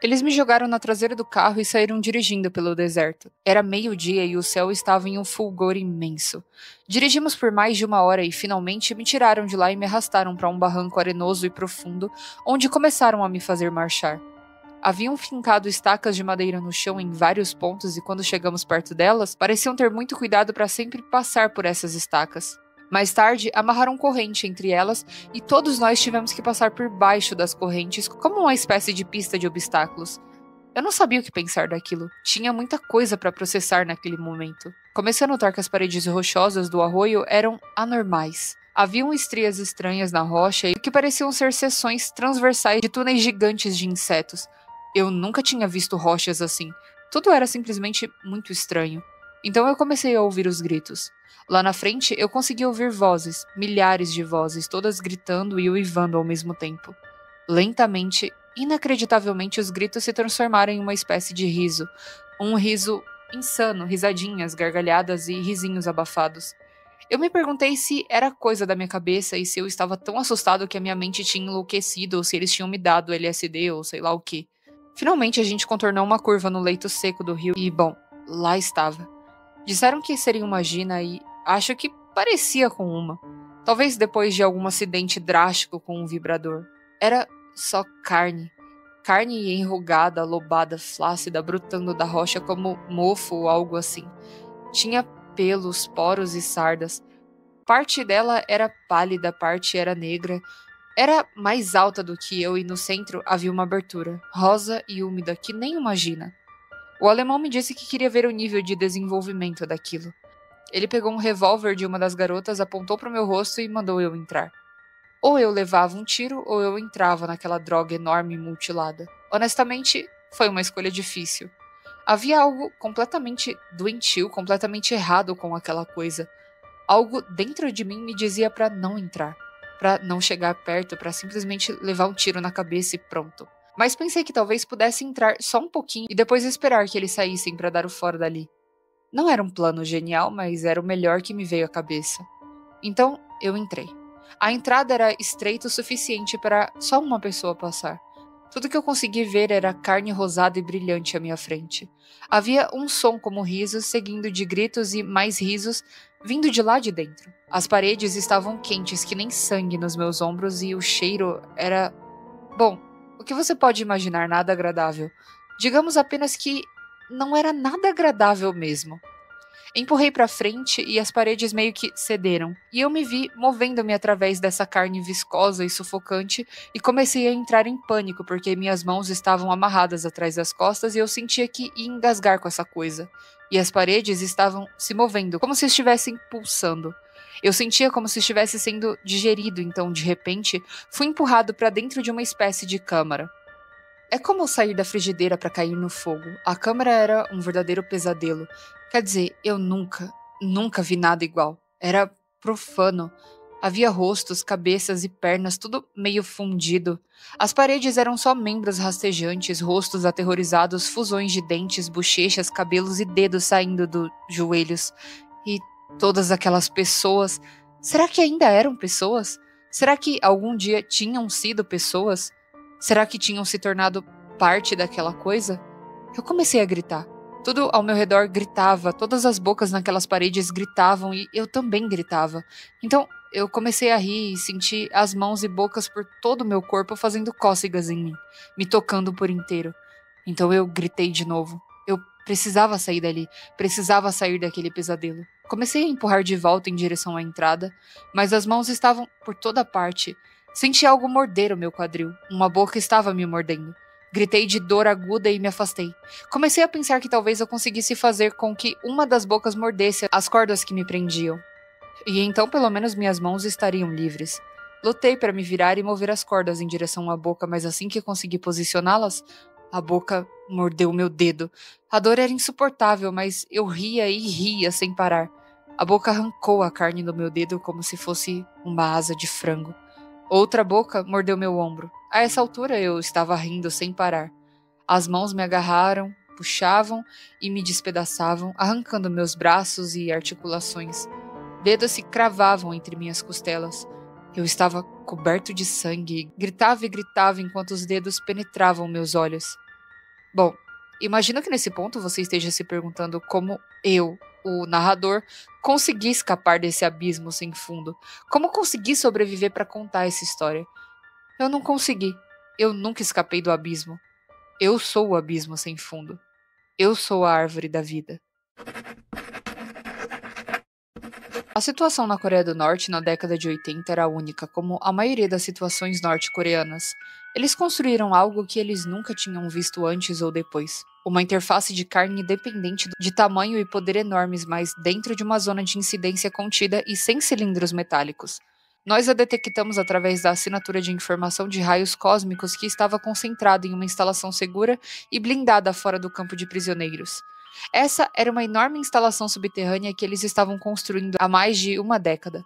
Eles me jogaram na traseira do carro e saíram dirigindo pelo deserto. Era meio-dia e o céu estava em um fulgor imenso. Dirigimos por mais de 1 hora e finalmente me tiraram de lá e me arrastaram para um barranco arenoso e profundo, onde começaram a me fazer marchar. Haviam fincado estacas de madeira no chão em vários pontos e quando chegamos perto delas, pareciam ter muito cuidado para sempre passar por essas estacas. Mais tarde, amarraram corrente entre elas e todos nós tivemos que passar por baixo das correntes como uma espécie de pista de obstáculos. Eu não sabia o que pensar daquilo. Tinha muita coisa para processar naquele momento. Comecei a notar que as paredes rochosas do arroio eram anormais. Haviam estrias estranhas na rocha e que pareciam ser seções transversais de túneis gigantes de insetos. Eu nunca tinha visto rochas assim. Tudo era simplesmente muito estranho. Então eu comecei a ouvir os gritos. Lá na frente, eu consegui ouvir vozes, milhares de vozes, todas gritando e uivando ao mesmo tempo. Lentamente, inacreditavelmente, os gritos se transformaram em uma espécie de riso. Um riso insano, risadinhas, gargalhadas e risinhos abafados. Eu me perguntei se era coisa da minha cabeça e se eu estava tão assustado que a minha mente tinha enlouquecido ou se eles tinham me dado LSD ou sei lá o que. Finalmente a gente contornou uma curva no leito seco do rio e, bom, lá estava. Disseram que seria uma gina e acho que parecia com uma. Talvez depois de algum acidente drástico com um vibrador. Era só carne. Carne enrugada, lobada, flácida, brotando da rocha como mofo ou algo assim. Tinha pelos, poros e sardas. Parte dela era pálida, parte era negra. Era mais alta do que eu e no centro havia uma abertura, rosa e úmida, que nem uma gina. O alemão me disse que queria ver o nível de desenvolvimento daquilo. Ele pegou um revólver de uma das garotas, apontou para o meu rosto e mandou eu entrar. Ou eu levava um tiro ou eu entrava naquela droga enorme e mutilada. Honestamente, foi uma escolha difícil. Havia algo completamente doentio, completamente errado com aquela coisa. Algo dentro de mim me dizia para não entrar, para não chegar perto, para simplesmente levar um tiro na cabeça e pronto. Mas pensei que talvez pudesse entrar só um pouquinho e depois esperar que eles saíssem para dar o fora dali. Não era um plano genial, mas era o melhor que me veio à cabeça. Então, eu entrei. A entrada era estreita o suficiente para só uma pessoa passar. Tudo que eu consegui ver era carne rosada e brilhante à minha frente. Havia um som como risos, seguindo de gritos e mais risos, vindo de lá de dentro. As paredes estavam quentes que nem sangue nos meus ombros e o cheiro era... Bom, o que você pode imaginar nada agradável. Digamos apenas que não era nada agradável mesmo. Empurrei para frente e as paredes meio que cederam, e eu me vi movendo-me através dessa carne viscosa e sufocante e comecei a entrar em pânico porque minhas mãos estavam amarradas atrás das costas e eu sentia que ia engasgar com essa coisa. E as paredes estavam se movendo, como se estivessem pulsando. Eu sentia como se estivesse sendo digerido, então, de repente, fui empurrado para dentro de uma espécie de câmara. É como sair da frigideira para cair no fogo. A câmara era um verdadeiro pesadelo. Quer dizer, eu nunca vi nada igual. Era profano. Havia rostos, cabeças e pernas, tudo meio fundido. As paredes eram só membros rastejantes, rostos aterrorizados, fusões de dentes, bochechas, cabelos e dedos saindo dos joelhos. E todas aquelas pessoas. Será que ainda eram pessoas? Será que algum dia tinham sido pessoas? Será que tinham se tornado parte daquela coisa? Eu comecei a gritar. Tudo ao meu redor gritava, todas as bocas naquelas paredes gritavam e eu também gritava. Então eu comecei a rir e senti as mãos e bocas por todo o meu corpo fazendo cócegas em mim, me tocando por inteiro. Então eu gritei de novo. Eu precisava sair dali, precisava sair daquele pesadelo. Comecei a empurrar de volta em direção à entrada, mas as mãos estavam por toda parte. Senti algo morder o meu quadril. Uma boca estava me mordendo. Gritei de dor aguda e me afastei. Comecei a pensar que talvez eu conseguisse fazer com que uma das bocas mordesse as cordas que me prendiam. E então pelo menos minhas mãos estariam livres. Lutei para me virar e mover as cordas em direção à boca, mas assim que consegui posicioná-las, a boca mordeu meu dedo. A dor era insuportável, mas eu ria e ria sem parar. A boca arrancou a carne do meu dedo como se fosse uma asa de frango. Outra boca mordeu meu ombro. A essa altura eu estava rindo sem parar. As mãos me agarraram, puxavam e me despedaçavam, arrancando meus braços e articulações. Dedos se cravavam entre minhas costelas. Eu estava coberto de sangue, gritava e gritava enquanto os dedos penetravam meus olhos. Bom, imagino que nesse ponto você esteja se perguntando como eu, o narrador, consegui escapar desse abismo sem fundo. Como consegui sobreviver para contar essa história? Eu não consegui. Eu nunca escapei do abismo. Eu sou o abismo sem fundo. Eu sou a árvore da vida. A situação na Coreia do Norte na década de 80 era única, como a maioria das situações norte-coreanas. Eles construíram algo que eles nunca tinham visto antes ou depois. Uma interface de carne independente de tamanho e poder enormes, mas dentro de uma zona de incidência contida e sem cilindros metálicos. Nós a detectamos através da assinatura de informação de raios cósmicos que estava concentrada em uma instalação segura e blindada fora do campo de prisioneiros. Essa era uma enorme instalação subterrânea que eles estavam construindo há mais de uma década.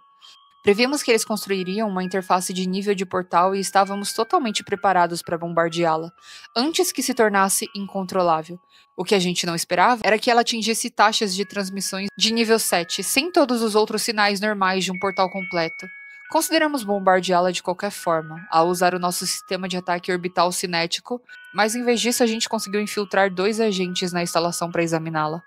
Prevíamos que eles construiriam uma interface de nível de portal e estávamos totalmente preparados para bombardeá-la, antes que se tornasse incontrolável. O que a gente não esperava era que ela atingisse taxas de transmissões de nível 7, sem todos os outros sinais normais de um portal completo. Consideramos bombardeá-la de qualquer forma, ao usar o nosso sistema de ataque orbital cinético, mas em vez disso a gente conseguiu infiltrar 2 agentes na instalação para examiná-la.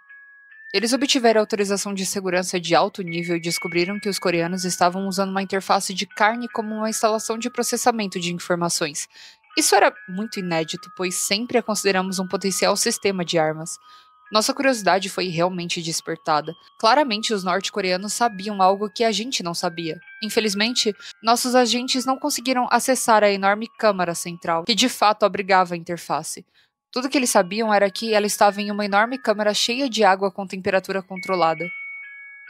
Eles obtiveram autorização de segurança de alto nível e descobriram que os coreanos estavam usando uma interface de carne como uma instalação de processamento de informações. Isso era muito inédito, pois sempre a consideramos um potencial sistema de armas. Nossa curiosidade foi realmente despertada. Claramente, os norte-coreanos sabiam algo que a gente não sabia. Infelizmente, nossos agentes não conseguiram acessar a enorme câmara central, que de fato abrigava a interface. Tudo que eles sabiam era que ela estava em uma enorme câmara cheia de água com temperatura controlada.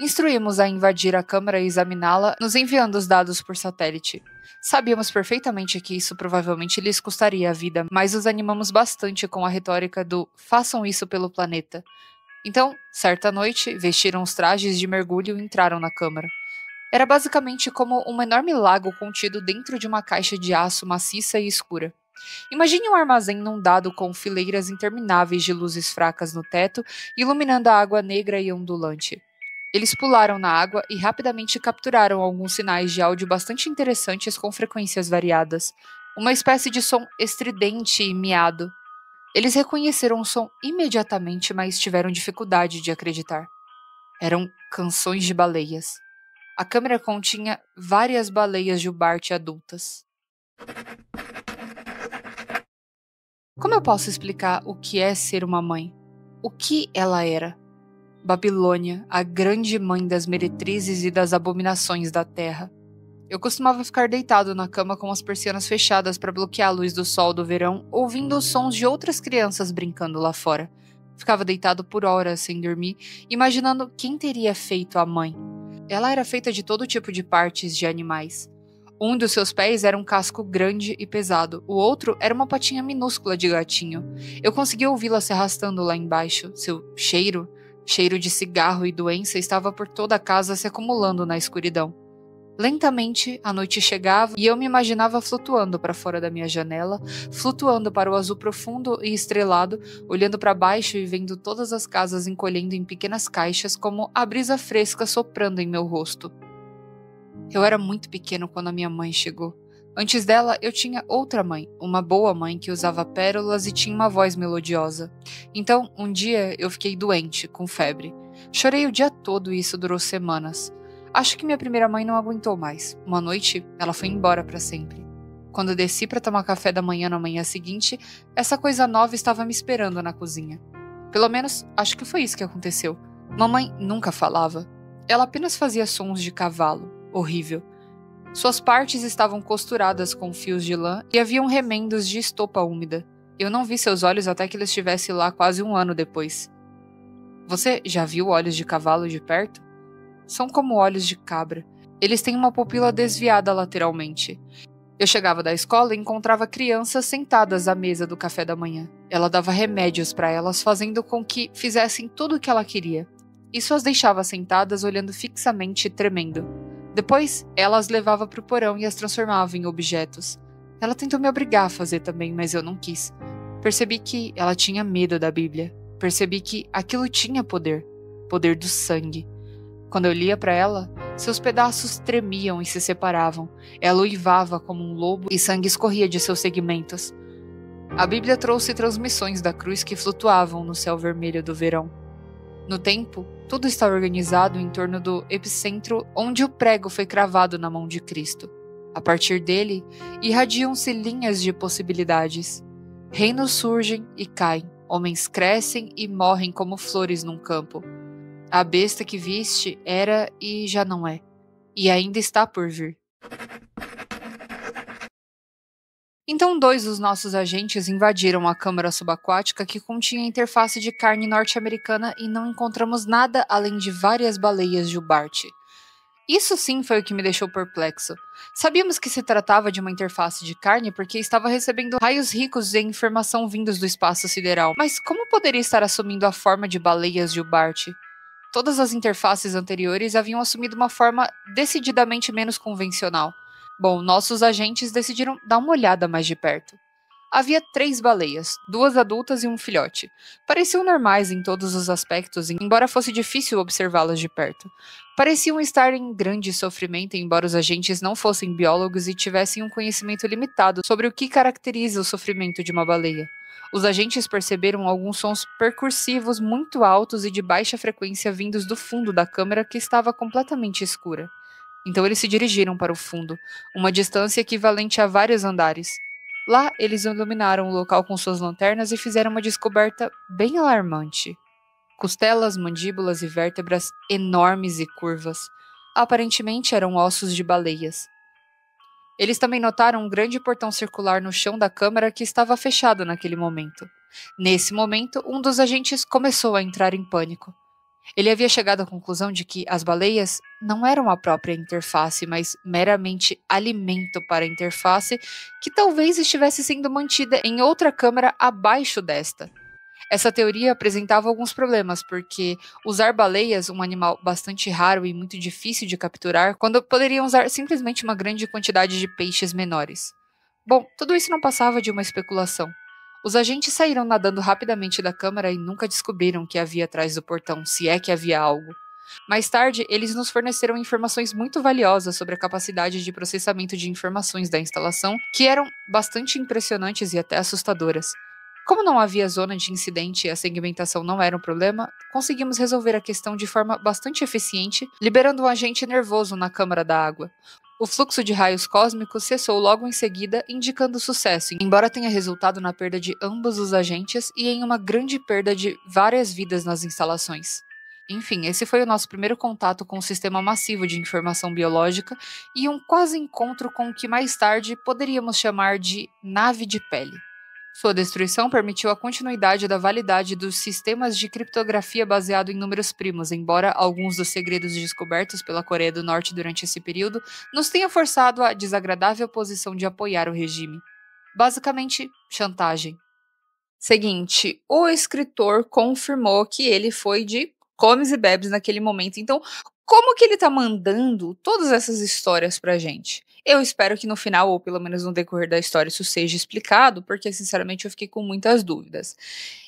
Instruímos a invadir a câmara e examiná-la, nos enviando os dados por satélite. Sabíamos perfeitamente que isso provavelmente lhes custaria a vida, mas os animamos bastante com a retórica do façam isso pelo planeta. Então, certa noite, vestiram os trajes de mergulho e entraram na câmara. Era basicamente como um enorme lago contido dentro de uma caixa de aço maciça e escura. Imagine um armazém inundado com fileiras intermináveis de luzes fracas no teto, iluminando a água negra e ondulante. Eles pularam na água e rapidamente capturaram alguns sinais de áudio bastante interessantes com frequências variadas. Uma espécie de som estridente e miado. Eles reconheceram o som imediatamente, mas tiveram dificuldade de acreditar. Eram canções de baleias. A câmera continha várias baleias jubarte adultas. Como eu posso explicar o que é ser uma mãe? O que ela era? Babilônia, a grande mãe das meretrizes e das abominações da terra. Eu costumava ficar deitado na cama com as persianas fechadas para bloquear a luz do sol do verão, ouvindo os sons de outras crianças brincando lá fora. Ficava deitado por horas sem dormir, imaginando quem teria feito a mãe. Ela era feita de todo tipo de partes de animais. Um dos seus pés era um casco grande e pesado, o outro era uma patinha minúscula de gatinho. Eu conseguia ouvi-la se arrastando lá embaixo. Seu cheiro de cigarro e doença estava por toda a casa se acumulando na escuridão. Lentamente, a noite chegava e eu me imaginava flutuando para fora da minha janela, flutuando para o azul profundo e estrelado, olhando para baixo e vendo todas as casas encolhendo em pequenas caixas como a brisa fresca soprando em meu rosto. Eu era muito pequeno quando a minha mãe chegou. Antes dela, eu tinha outra mãe, uma boa mãe que usava pérolas e tinha uma voz melodiosa. Então, um dia, eu fiquei doente, com febre. Chorei o dia todo e isso durou semanas. Acho que minha primeira mãe não aguentou mais. Uma noite, ela foi embora para sempre. Quando eu desci para tomar café da manhã na manhã seguinte, essa coisa nova estava me esperando na cozinha. Pelo menos, acho que foi isso que aconteceu. Mamãe nunca falava. Ela apenas fazia sons de cavalo. Horrível. Suas partes estavam costuradas com fios de lã e haviam remendos de estopa úmida. Eu não vi seus olhos até que ele estivesse lá quase um ano depois. Você já viu olhos de cavalo de perto? São como olhos de cabra. Eles têm uma pupila desviada lateralmente. Eu chegava da escola e encontrava crianças sentadas à mesa do café da manhã. Ela dava remédios para elas, fazendo com que fizessem tudo o que ela queria. Isso as deixava sentadas, olhando fixamente e tremendo. Depois, ela as levava para o porão e as transformava em objetos. Ela tentou me obrigar a fazer também, mas eu não quis. Percebi que ela tinha medo da Bíblia. Percebi que aquilo tinha poder. Poder do sangue. Quando eu lia para ela, seus pedaços tremiam e se separavam. Ela uivava como um lobo e sangue escorria de seus segmentos. A Bíblia trouxe transmissões da cruz que flutuavam no céu vermelho do verão. No tempo, tudo está organizado em torno do epicentro onde o prego foi cravado na mão de Cristo. A partir dele, irradiam-se linhas de possibilidades. Reinos surgem e caem, homens crescem e morrem como flores num campo. A besta que viste era e já não é, e ainda está por vir. Então 2 dos nossos agentes invadiram a câmara subaquática que continha a interface de carne norte-americana e não encontramos nada além de várias baleias jubarte. Isso sim foi o que me deixou perplexo. Sabíamos que se tratava de uma interface de carne porque estava recebendo raios ricos em informação vindos do espaço sideral, mas como poderia estar assumindo a forma de baleias jubarte? Todas as interfaces anteriores haviam assumido uma forma decididamente menos convencional. Bom, nossos agentes decidiram dar uma olhada mais de perto. Havia 3 baleias, 2 adultas e um filhote. Pareciam normais em todos os aspectos, embora fosse difícil observá-las de perto. Pareciam estar em grande sofrimento, embora os agentes não fossem biólogos e tivessem um conhecimento limitado sobre o que caracteriza o sofrimento de uma baleia. Os agentes perceberam alguns sons percursivos muito altos e de baixa frequência vindos do fundo da câmara que estava completamente escura. Então eles se dirigiram para o fundo, uma distância equivalente a vários andares. Lá, eles iluminaram o local com suas lanternas e fizeram uma descoberta bem alarmante. Costelas, mandíbulas e vértebras enormes e curvas. Aparentemente eram ossos de baleias. Eles também notaram um grande portão circular no chão da câmara que estava fechado naquele momento. Nesse momento, um dos agentes começou a entrar em pânico. Ele havia chegado à conclusão de que as baleias não eram a própria interface, mas meramente alimento para a interface que talvez estivesse sendo mantida em outra câmara abaixo desta. Essa teoria apresentava alguns problemas, porque usar baleias, um animal bastante raro e muito difícil de capturar, quando poderiam usar simplesmente uma grande quantidade de peixes menores. Bom, tudo isso não passava de uma especulação. Os agentes saíram nadando rapidamente da câmara e nunca descobriram o que havia atrás do portão, se é que havia algo. Mais tarde, eles nos forneceram informações muito valiosas sobre a capacidade de processamento de informações da instalação, que eram bastante impressionantes e até assustadoras. Como não havia zona de incidente e a segmentação não era um problema, conseguimos resolver a questão de forma bastante eficiente, liberando um agente nervoso na câmara da água. O fluxo de raios cósmicos cessou logo em seguida, indicando sucesso, embora tenha resultado na perda de ambos os agentes e em uma grande perda de várias vidas nas instalações. Enfim, esse foi o nosso primeiro contato com um sistema massivo de informação biológica e um quase encontro com o que mais tarde poderíamos chamar de nave de pele. Sua destruição permitiu a continuidade da validade dos sistemas de criptografia baseado em números primos, embora alguns dos segredos descobertos pela Coreia do Norte durante esse período nos tenham forçado à desagradável posição de apoiar o regime. Basicamente, chantagem. Seguinte, o escritor confirmou que ele foi de comes e bebes naquele momento. Então, como que ele tá mandando todas essas histórias pra gente? Eu espero que no final, ou pelo menos no decorrer da história, isso seja explicado, porque sinceramente eu fiquei com muitas dúvidas.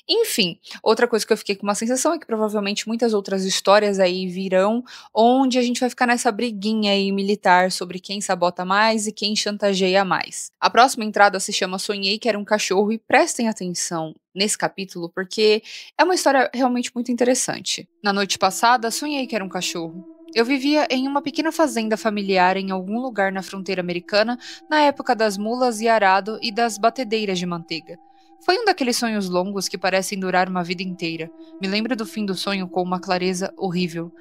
Enfim, outra coisa que eu fiquei com uma sensação é que provavelmente muitas outras histórias aí virão, onde a gente vai ficar nessa briguinha aí militar sobre quem sabota mais e quem chantageia mais. A próxima entrada se chama Sonhei que era um cachorro e prestem atenção nesse capítulo porque é uma história realmente muito interessante. Na noite passada, sonhei que era um cachorro. Eu vivia em uma pequena fazenda familiar em algum lugar na fronteira americana, na época das mulas e arado e das batedeiras de manteiga. Foi um daqueles sonhos longos que parecem durar uma vida inteira. Me lembro do fim do sonho com uma clareza horrível.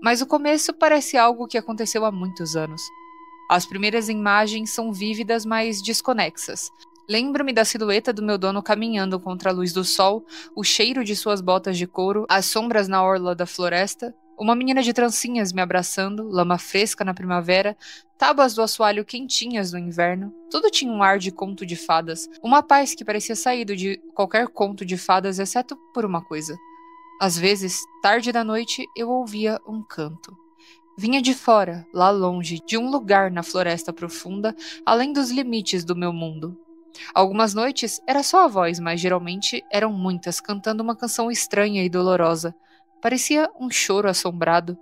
Mas o começo parece algo que aconteceu há muitos anos. As primeiras imagens são vívidas, mas desconexas. Lembro-me da silhueta do meu dono caminhando contra a luz do sol, o cheiro de suas botas de couro, as sombras na orla da floresta, uma menina de trancinhas me abraçando, lama fresca na primavera, tábuas do assoalho quentinhas no inverno. Tudo tinha um ar de conto de fadas, uma paz que parecia saído de qualquer conto de fadas, exceto por uma coisa. Às vezes, tarde da noite, eu ouvia um canto. Vinha de fora, lá longe, de um lugar na floresta profunda, além dos limites do meu mundo. Algumas noites era só a voz, mas geralmente eram muitas, cantando uma canção estranha e dolorosa. Parecia um choro assombrado.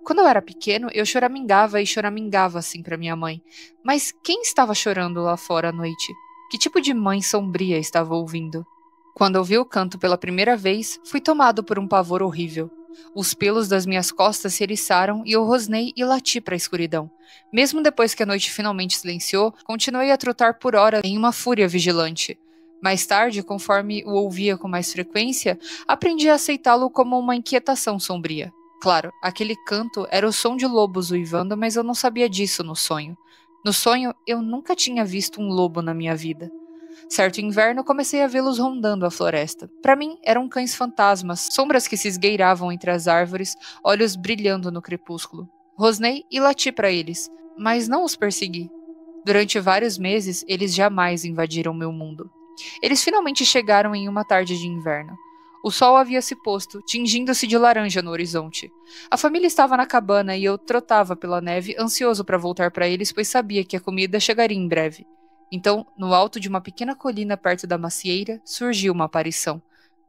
Quando eu era pequeno, eu choramingava e choramingava assim para minha mãe. Mas quem estava chorando lá fora à noite? Que tipo de mãe sombria estava ouvindo? Quando ouvi o canto pela primeira vez, fui tomado por um pavor horrível. Os pelos das minhas costas se eriçaram e eu rosnei e lati para a escuridão. Mesmo depois que a noite finalmente silenciou, continuei a trotar por hora em uma fúria vigilante. Mais tarde, conforme o ouvia com mais frequência, aprendi a aceitá-lo como uma inquietação sombria. Claro, aquele canto era o som de lobos uivando, mas eu não sabia disso no sonho. No sonho, eu nunca tinha visto um lobo na minha vida. Certo inverno, comecei a vê-los rondando a floresta. Para mim, eram cães fantasmas, sombras que se esgueiravam entre as árvores, olhos brilhando no crepúsculo. Rosnei e lati para eles, mas não os persegui. Durante vários meses, eles jamais invadiram meu mundo. Eles finalmente chegaram em uma tarde de inverno. O sol havia se posto, tingindo-se de laranja no horizonte. A família estava na cabana e eu trotava pela neve, ansioso para voltar para eles, pois sabia que a comida chegaria em breve. Então, no alto de uma pequena colina perto da macieira, surgiu uma aparição.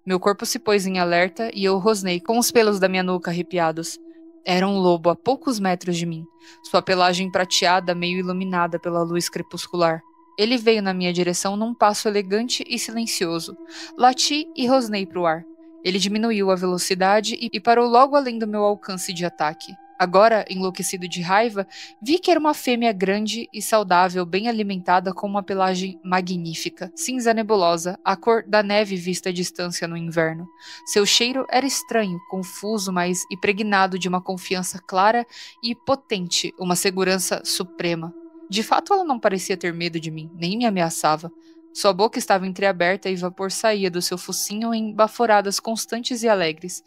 Meu corpo se pôs em alerta e eu rosnei com os pelos da minha nuca arrepiados. Era um lobo a poucos metros de mim, sua pelagem prateada meio iluminada pela luz crepuscular. Ele veio na minha direção num passo elegante e silencioso. Lati e rosnei para o ar. Ele diminuiu a velocidade e parou logo além do meu alcance de ataque. Agora, enlouquecido de raiva, vi que era uma fêmea grande e saudável, bem alimentada, com uma pelagem magnífica, cinza nebulosa, a cor da neve vista à distância no inverno. Seu cheiro era estranho, confuso, mas impregnado de uma confiança clara e potente, uma segurança suprema. De fato, ela não parecia ter medo de mim, nem me ameaçava. Sua boca estava entreaberta e vapor saía do seu focinho em baforadas constantes e alegres.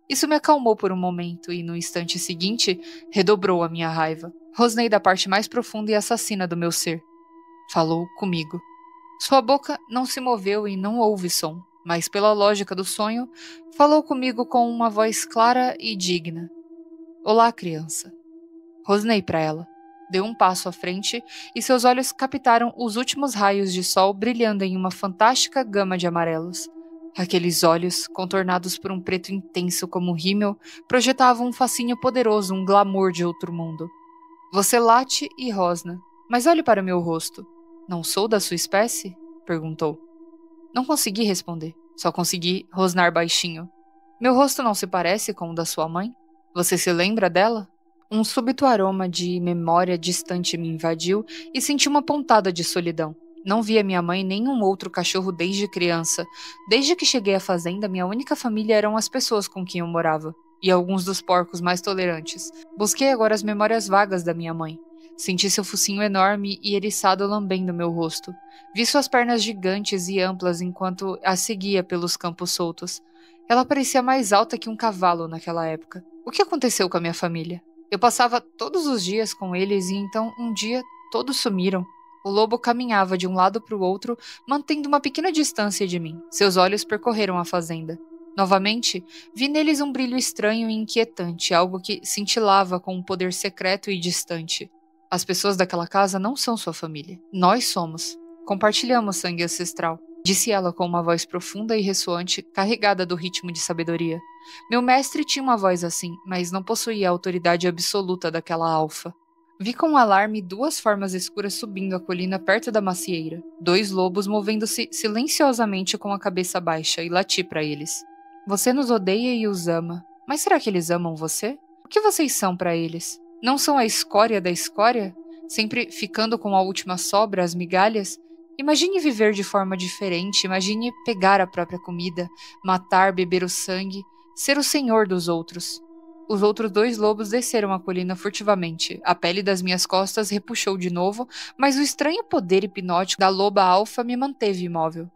Isso me acalmou por um momento e, no instante seguinte, redobrou a minha raiva. Rosnei da parte mais profunda e assassina do meu ser. Falou comigo. Sua boca não se moveu e não houve som, mas, pela lógica do sonho, falou comigo com uma voz clara e digna. Olá, criança. Rosnei para ela. Deu um passo à frente e seus olhos captaram os últimos raios de sol brilhando em uma fantástica gama de amarelos. Aqueles olhos, contornados por um preto intenso como rímel, projetavam um fascínio poderoso, um glamour de outro mundo. Você late e rosna, mas olhe para o meu rosto. Não sou da sua espécie? Perguntou. Não consegui responder, só consegui rosnar baixinho. Meu rosto não se parece com o da sua mãe? Você se lembra dela? Um súbito aroma de memória distante me invadiu e senti uma pontada de solidão. Não via minha mãe nem um outro cachorro desde criança. Desde que cheguei à fazenda, minha única família eram as pessoas com quem eu morava, e alguns dos porcos mais tolerantes. Busquei agora as memórias vagas da minha mãe. Senti seu focinho enorme e eriçado lambendo meu rosto. Vi suas pernas gigantes e amplas enquanto a seguia pelos campos soltos. Ela parecia mais alta que um cavalo naquela época. O que aconteceu com a minha família? Eu passava todos os dias com eles e então, um dia, todos sumiram. O lobo caminhava de um lado para o outro, mantendo uma pequena distância de mim. Seus olhos percorreram a fazenda. Novamente, vi neles um brilho estranho e inquietante, algo que cintilava com um poder secreto e distante. As pessoas daquela casa não são sua família. Nós somos. Compartilhamos sangue ancestral, disse ela com uma voz profunda e ressoante, carregada do ritmo de sabedoria. Meu mestre tinha uma voz assim, mas não possuía a autoridade absoluta daquela alfa. Vi com alarme duas formas escuras subindo a colina perto da macieira. Dois lobos movendo-se silenciosamente com a cabeça baixa e lati para eles. Você nos odeia e os ama. Mas será que eles amam você? O que vocês são para eles? Não são a escória da escória? Sempre ficando com a última sobra, as migalhas? Imagine viver de forma diferente, imagine pegar a própria comida, matar, beber o sangue, ser o senhor dos outros. Os outros dois lobos desceram a colina furtivamente. A pele das minhas costas repuxou de novo, mas o estranho poder hipnótico da loba alfa me manteve imóvel.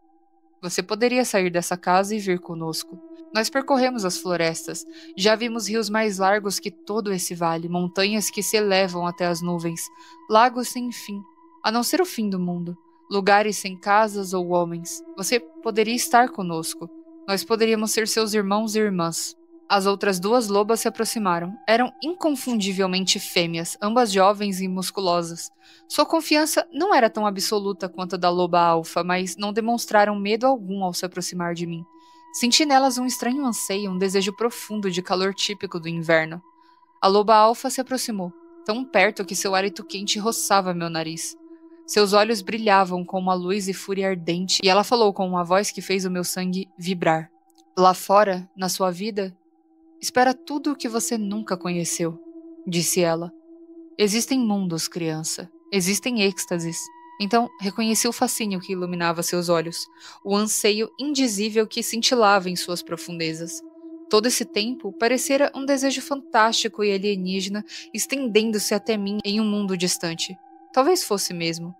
Você poderia sair dessa casa e vir conosco. Nós percorremos as florestas. Já vimos rios mais largos que todo esse vale, montanhas que se elevam até as nuvens, lagos sem fim, a não ser o fim do mundo, lugares sem casas ou homens. Você poderia estar conosco. Nós poderíamos ser seus irmãos e irmãs. As outras duas lobas se aproximaram. Eram inconfundivelmente fêmeas, ambas jovens e musculosas. Sua confiança não era tão absoluta quanto a da loba alfa, mas não demonstraram medo algum ao se aproximar de mim. Senti nelas um estranho anseio, um desejo profundo de calor típico do inverno. A loba alfa se aproximou, tão perto que seu hálito quente roçava meu nariz. Seus olhos brilhavam com uma luz e fúria ardente, e ela falou com uma voz que fez o meu sangue vibrar. Lá fora, na sua vida, espera tudo o que você nunca conheceu, disse ela. Existem mundos, criança. Existem êxtases. Então, reconheci o fascínio que iluminava seus olhos, o anseio indizível que cintilava em suas profundezas. Todo esse tempo parecera um desejo fantástico e alienígena estendendo-se até mim em um mundo distante. Talvez fosse mesmo,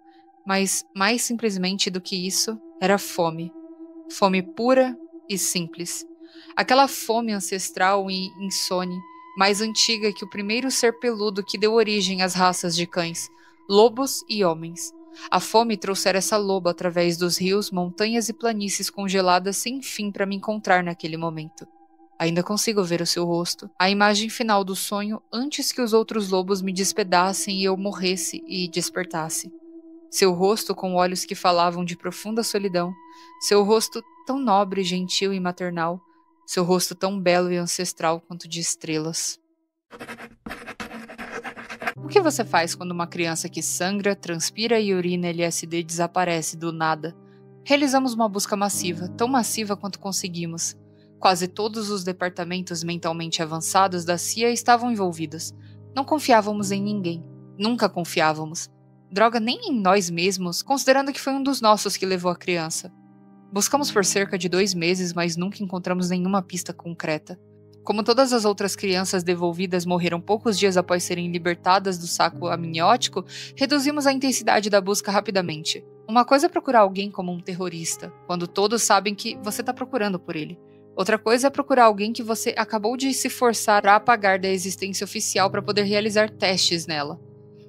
mas mais simplesmente do que isso, era fome. Fome pura e simples. Aquela fome ancestral e insone, mais antiga que o primeiro ser peludo que deu origem às raças de cães, lobos e homens. A fome trouxera essa loba através dos rios, montanhas e planícies congeladas sem fim para me encontrar naquele momento. Ainda consigo ver o seu rosto, a imagem final do sonho antes que os outros lobos me despedassem e eu morresse e despertasse. Seu rosto com olhos que falavam de profunda solidão, seu rosto tão nobre, gentil e maternal, seu rosto tão belo e ancestral quanto de estrelas. O que você faz quando uma criança que sangra, transpira e urina LSD desaparece do nada? Realizamos uma busca massiva, tão massiva quanto conseguimos. Quase todos os departamentos mentalmente avançados da CIA estavam envolvidos. Não confiávamos em ninguém. Nunca confiávamos. Droga, nem em nós mesmos, considerando que foi um dos nossos que levou a criança. Buscamos por cerca de 2 meses, mas nunca encontramos nenhuma pista concreta. Como todas as outras crianças devolvidas morreram poucos dias após serem libertadas do saco amniótico, reduzimos a intensidade da busca rapidamente. Uma coisa é procurar alguém como um terrorista, quando todos sabem que você está procurando por ele. Outra coisa é procurar alguém que você acabou de se forçar a apagar da existência oficial para poder realizar testes nela.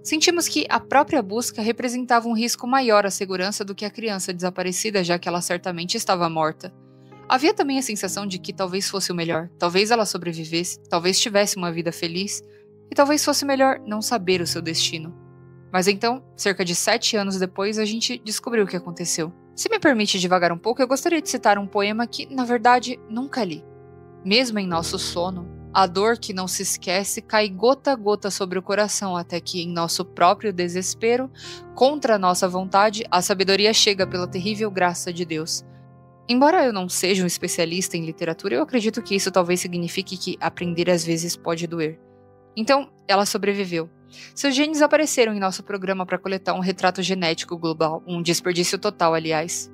Sentimos que a própria busca representava um risco maior à segurança do que a criança desaparecida, já que ela certamente estava morta. Havia também a sensação de que talvez fosse o melhor, talvez ela sobrevivesse, talvez tivesse uma vida feliz, e talvez fosse melhor não saber o seu destino. Mas então, cerca de 7 anos depois, a gente descobriu o que aconteceu. Se me permite divagar um pouco, eu gostaria de citar um poema que, na verdade, nunca li. Mesmo em nosso sono, a dor que não se esquece cai gota a gota sobre o coração, até que, em nosso próprio desespero, contra a nossa vontade, a sabedoria chega pela terrível graça de Deus. Embora eu não seja um especialista em literatura, eu acredito que isso talvez signifique que aprender às vezes pode doer. Então, ela sobreviveu. Seus genes apareceram em nosso programa para coletar um retrato genético global, um desperdício total, aliás.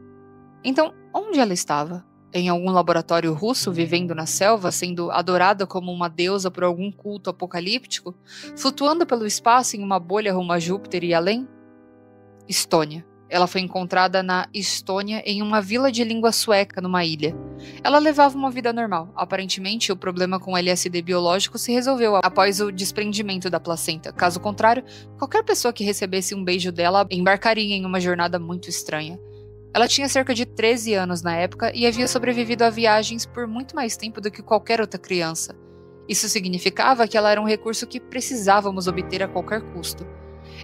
Então, onde ela estava? Em algum laboratório russo, vivendo na selva, sendo adorada como uma deusa por algum culto apocalíptico? Flutuando pelo espaço em uma bolha rumo a Júpiter e além? Estônia. Ela foi encontrada na Estônia em uma vila de língua sueca numa ilha. Ela levava uma vida normal. Aparentemente, o problema com o LSD biológico se resolveu após o desprendimento da placenta. Caso contrário, qualquer pessoa que recebesse um beijo dela embarcaria em uma jornada muito estranha. Ela tinha cerca de 13 anos na época e havia sobrevivido a viagens por muito mais tempo do que qualquer outra criança. Isso significava que ela era um recurso que precisávamos obter a qualquer custo.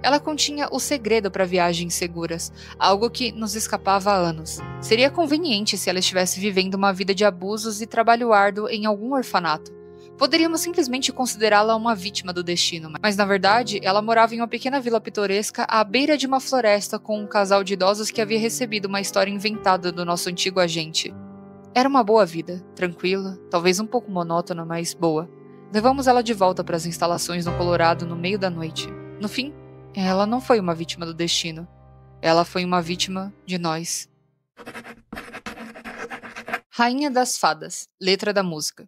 Ela continha o segredo para viagens seguras, algo que nos escapava há anos. Seria conveniente se ela estivesse vivendo uma vida de abusos e trabalho árduo em algum orfanato. Poderíamos simplesmente considerá-la uma vítima do destino, mas na verdade ela morava em uma pequena vila pitoresca à beira de uma floresta com um casal de idosos que havia recebido uma história inventada do nosso antigo agente. Era uma boa vida, tranquila, talvez um pouco monótona, mas boa. Levamos ela de volta para as instalações no Colorado no meio da noite. No fim, ela não foi uma vítima do destino. Ela foi uma vítima de nós. Rainha das Fadas, letra da música.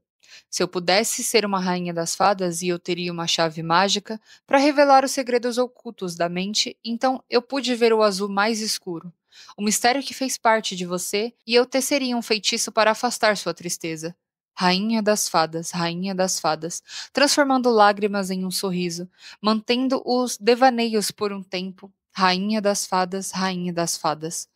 Se eu pudesse ser uma rainha das fadas e eu teria uma chave mágica para revelar os segredos ocultos da mente, então eu pude ver o azul mais escuro, o mistério que fez parte de você, e eu teceria um feitiço para afastar sua tristeza. Rainha das fadas, transformando lágrimas em um sorriso, mantendo os devaneios por um tempo. Rainha das fadas, rainha das fadas.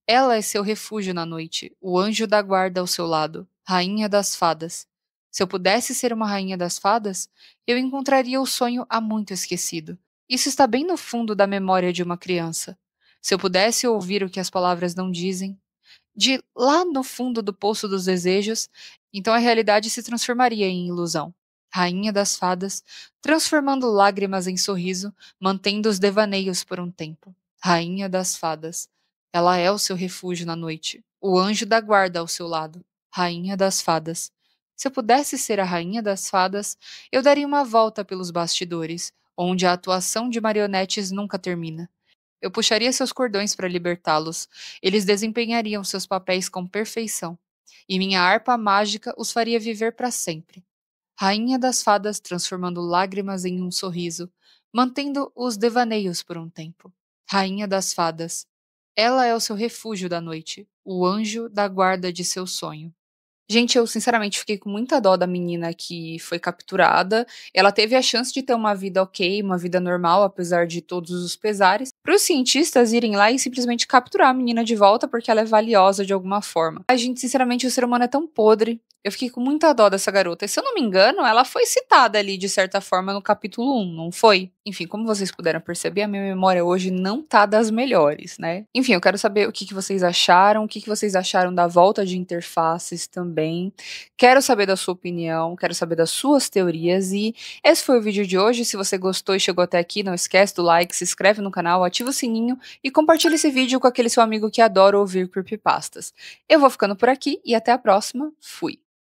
Ela é seu refúgio na noite, o anjo da guarda ao seu lado, rainha das fadas. Se eu pudesse ser uma rainha das fadas, eu encontraria o sonho há muito esquecido. Isso está bem no fundo da memória de uma criança. Se eu pudesse ouvir o que as palavras não dizem, de lá no fundo do poço dos desejos, então a realidade se transformaria em ilusão. Rainha das fadas, transformando lágrimas em sorriso, mantendo os devaneios por um tempo. Rainha das fadas. Ela é o seu refúgio na noite, o anjo da guarda ao seu lado. Rainha das fadas. Se eu pudesse ser a rainha das fadas, eu daria uma volta pelos bastidores, onde a atuação de marionetes nunca termina. Eu puxaria seus cordões para libertá-los. Eles desempenhariam seus papéis com perfeição. E minha harpa mágica os faria viver para sempre. Rainha das fadas transformando lágrimas em um sorriso, mantendo os devaneios por um tempo. Rainha das fadas. Ela é o seu refúgio da noite, o anjo da guarda de seu sonho. Gente, eu sinceramente fiquei com muita dó da menina que foi capturada. Ela teve a chance de ter uma vida ok, uma vida normal, apesar de todos os pesares. Para os cientistas irem lá e simplesmente capturar a menina de volta porque ela é valiosa de alguma forma. Ai, gente, sinceramente, o ser humano é tão podre. Eu fiquei com muita dó dessa garota. E se eu não me engano, ela foi citada ali, de certa forma, no capítulo 1, não foi? Enfim, como vocês puderam perceber, a minha memória hoje não tá das melhores, né? Enfim, eu quero saber o que que vocês acharam, o que que vocês acharam da volta de interfaces também. Quero saber da sua opinião, quero saber das suas teorias. E esse foi o vídeo de hoje. Se você gostou e chegou até aqui, não esquece do like, se inscreve no canal, ativa o sininho e compartilha esse vídeo com aquele seu amigo que adora ouvir creepypastas. Eu vou ficando por aqui e até a próxima. Fui!